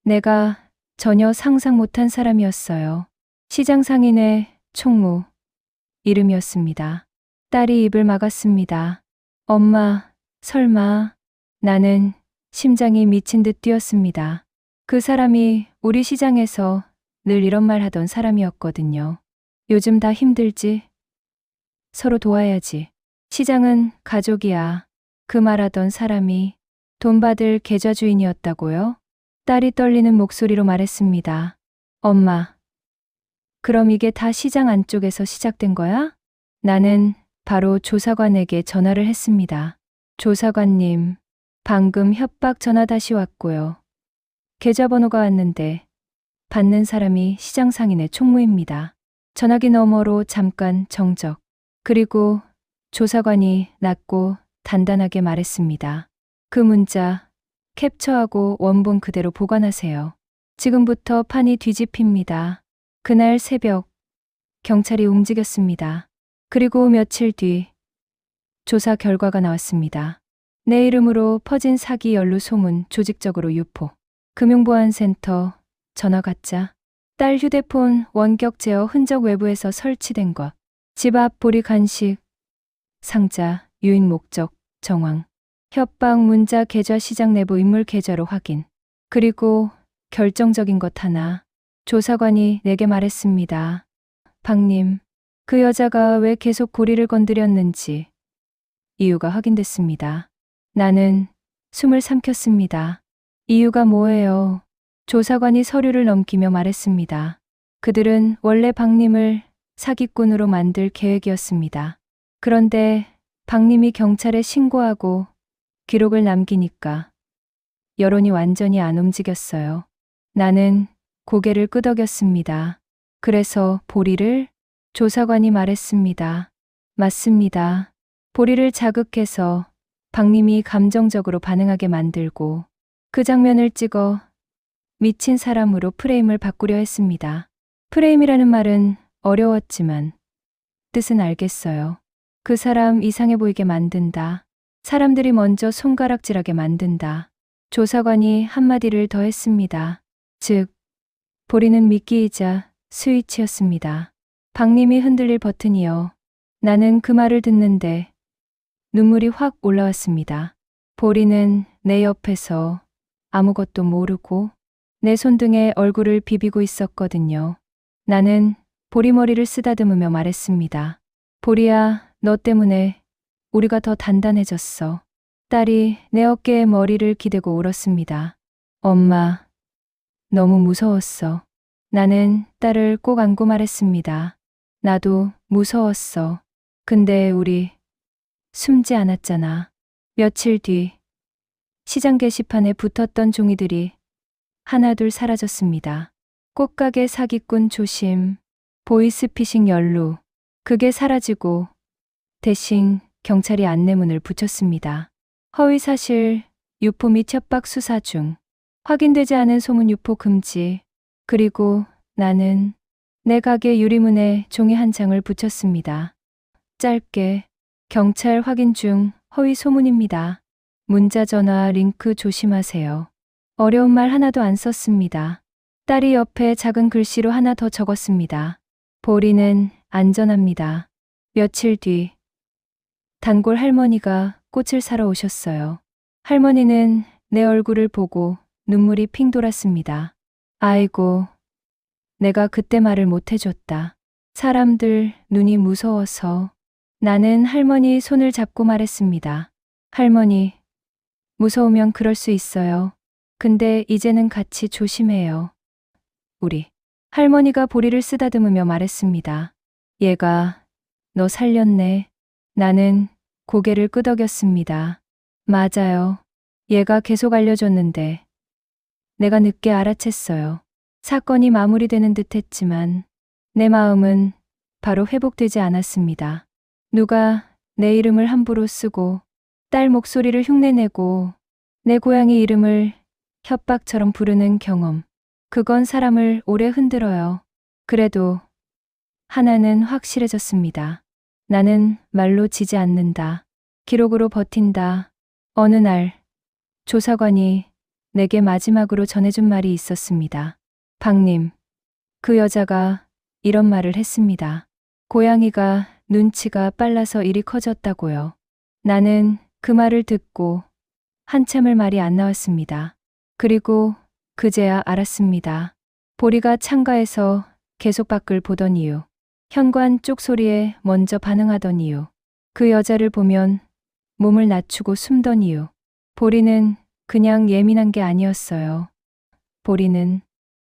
내가 전혀 상상 못한 사람이었어요. 시장 상인의 총무 이름이었습니다. 딸이 입을 막았습니다. 엄마, 설마. 나는 심장이 미친 듯 뛰었습니다. 그 사람이 우리 시장에서 늘 이런 말 하던 사람이었거든요. 요즘 다 힘들지? 서로 도와야지. 시장은 가족이야. 그 말하던 사람이 돈 받을 계좌 주인이었다고요? 딸이 떨리는 목소리로 말했습니다. 엄마, 그럼 이게 다 시장 안쪽에서 시작된 거야? 나는 바로 조사관에게 전화를 했습니다. 조사관님, 방금 협박 전화 다시 왔고요. 계좌번호가 왔는데 받는 사람이 시장 상인의 총무입니다. 전화기 너머로 잠깐 정적. 그리고 조사관이 낮고 단단하게 말했습니다. 그 문자 캡처하고 원본 그대로 보관하세요. 지금부터 판이 뒤집힙니다. 그날 새벽 경찰이 움직였습니다. 그리고 며칠 뒤 조사 결과가 나왔습니다. 내 이름으로 퍼진 사기 연루 소문 조직적으로 유포. 금융보안센터 전화 가짜. 딸 휴대폰 원격 제어 흔적 외부에서 설치된 것. 집 앞 보리 간식. 상자 유인 목적 정황. 협박 문자 계좌 시장 내부 인물 계좌로 확인. 그리고 결정적인 것 하나. 조사관이 내게 말했습니다. 박님, 그 여자가 왜 계속 고리를 건드렸는지 이유가 확인됐습니다. 나는 숨을 삼켰습니다. 이유가 뭐예요? 조사관이 서류를 넘기며 말했습니다. 그들은 원래 박님을 사기꾼으로 만들 계획이었습니다. 그런데 박님이 경찰에 신고하고 기록을 남기니까 여론이 완전히 안 움직였어요. 나는 고개를 끄덕였습니다. 그래서 보리를? 조사관이 말했습니다. 맞습니다. 보리를 자극해서 박님이 감정적으로 반응하게 만들고 그 장면을 찍어 미친 사람으로 프레임을 바꾸려 했습니다. 프레임이라는 말은 어려웠지만 뜻은 알겠어요. 그 사람 이상해 보이게 만든다. 사람들이 먼저 손가락질하게 만든다. 조사관이 한마디를 더 했습니다. 즉, 보리는 미끼이자 스위치였습니다. 박님이 흔들릴 버튼이요. 나는 그 말을 듣는데 눈물이 확 올라왔습니다. 보리는 내 옆에서 아무것도 모르고 내 손등에 얼굴을 비비고 있었거든요. 나는 보리 머리를 쓰다듬으며 말했습니다. 보리야, 너 때문에 우리가 더 단단해졌어. 딸이 내 어깨에 머리를 기대고 울었습니다. 엄마, 너무 무서웠어. 나는 딸을 꼭 안고 말했습니다. 나도 무서웠어. 근데 우리 숨지 않았잖아. 며칠 뒤 시장 게시판에 붙었던 종이들이 하나둘 사라졌습니다. 꽃가게 사기꾼 조심, 보이스피싱 연루. 그게 사라지고 대신 경찰이 안내문을 붙였습니다. 허위사실, 유포 및 협박 수사 중, 확인되지 않은 소문 유포 금지. 그리고 나는 내 가게 유리문에 종이 한 장을 붙였습니다. 짧게, 경찰 확인 중 허위 소문입니다. 문자 전화 링크 조심하세요. 어려운 말 하나도 안 썼습니다. 딸이 옆에 작은 글씨로 하나 더 적었습니다. 보리는 안전합니다. 며칠 뒤 단골 할머니가 꽃을 사러 오셨어요. 할머니는 내 얼굴을 보고 눈물이 핑 돌았습니다. 아이고, 내가 그때 말을 못 해줬다. 사람들 눈이 무서워서. 나는 할머니 손을 잡고 말했습니다. 할머니, 무서우면 그럴 수 있어요. 근데 이제는 같이 조심해요. 우리. 할머니가 보리를 쓰다듬으며 말했습니다. 얘가 너 살렸네. 나는 고개를 끄덕였습니다. 맞아요. 얘가 계속 알려줬는데 내가 늦게 알아챘어요. 사건이 마무리되는 듯 했지만 내 마음은 바로 회복되지 않았습니다. 누가 내 이름을 함부로 쓰고 딸 목소리를 흉내내고 내 고양이 이름을 협박처럼 부르는 경험. 그건 사람을 오래 흔들어요. 그래도 하나는 확실해졌습니다. 나는 말로 지지 않는다. 기록으로 버틴다. 어느 날 조사관이 내게 마지막으로 전해준 말이 있었습니다. 박님, 그 여자가 이런 말을 했습니다. 고양이가 눈치가 빨라서 일이 커졌다고요. 나는 그 말을 듣고 한참을 말이 안 나왔습니다. 그리고 그제야 알았습니다. 보리가 창가에서 계속 밖을 보던 이유, 현관 쪽 소리에 먼저 반응하던 이유, 그 여자를 보면 몸을 낮추고 숨던 이유. 보리는 그냥 예민한 게 아니었어요. 보리는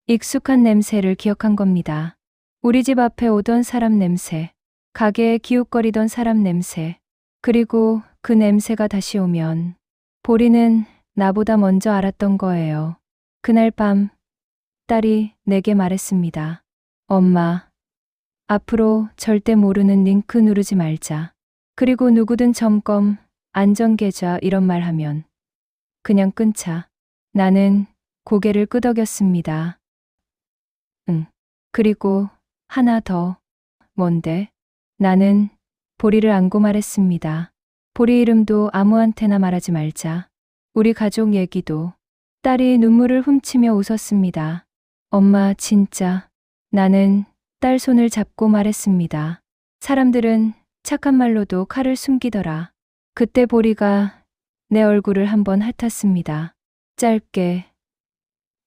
익숙한 냄새를 기억한 겁니다. 우리 집 앞에 오던 사람 냄새, 가게에 기웃거리던 사람 냄새, 그리고 그 냄새가 다시 오면 보리는 나보다 먼저 알았던 거예요. 그날 밤 딸이 내게 말했습니다. 엄마, 앞으로 절대 모르는 링크 누르지 말자. 그리고 누구든 점검, 안전계좌 이런 말 하면 그냥 끊자. 나는 고개를 끄덕였습니다. 응. 그리고 하나 더. 뭔데? 나는 보리를 안고 말했습니다. 보리 이름도 아무한테나 말하지 말자. 우리 가족 얘기도. 딸이 눈물을 훔치며 웃었습니다. 엄마 진짜. 나는 딸 손을 잡고 말했습니다. 사람들은 착한 말로도 칼을 숨기더라. 그때 보리가 내 얼굴을 한번 핥았습니다. 짧게,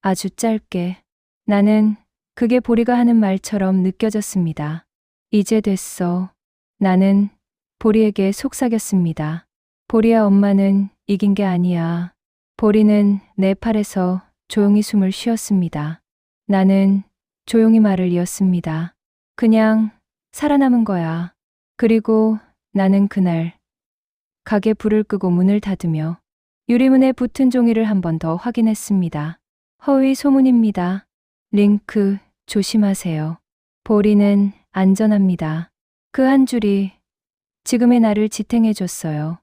아주 짧게. 나는 그게 보리가 하는 말처럼 느껴졌습니다. 이제 됐어. 나는 보리에게 속삭였습니다. 보리야, 엄마는 이긴 게 아니야. 보리는 내 팔에서 조용히 숨을 쉬었습니다. 나는 조용히 말을 이었습니다. 그냥 살아남은 거야. 그리고 나는 그날 가게 불을 끄고 문을 닫으며 유리문에 붙은 종이를 한 번 더 확인했습니다. 허위 소문입니다. 링크 조심하세요. 보리는 안전합니다. 그 한 줄이 지금의 나를 지탱해줬어요.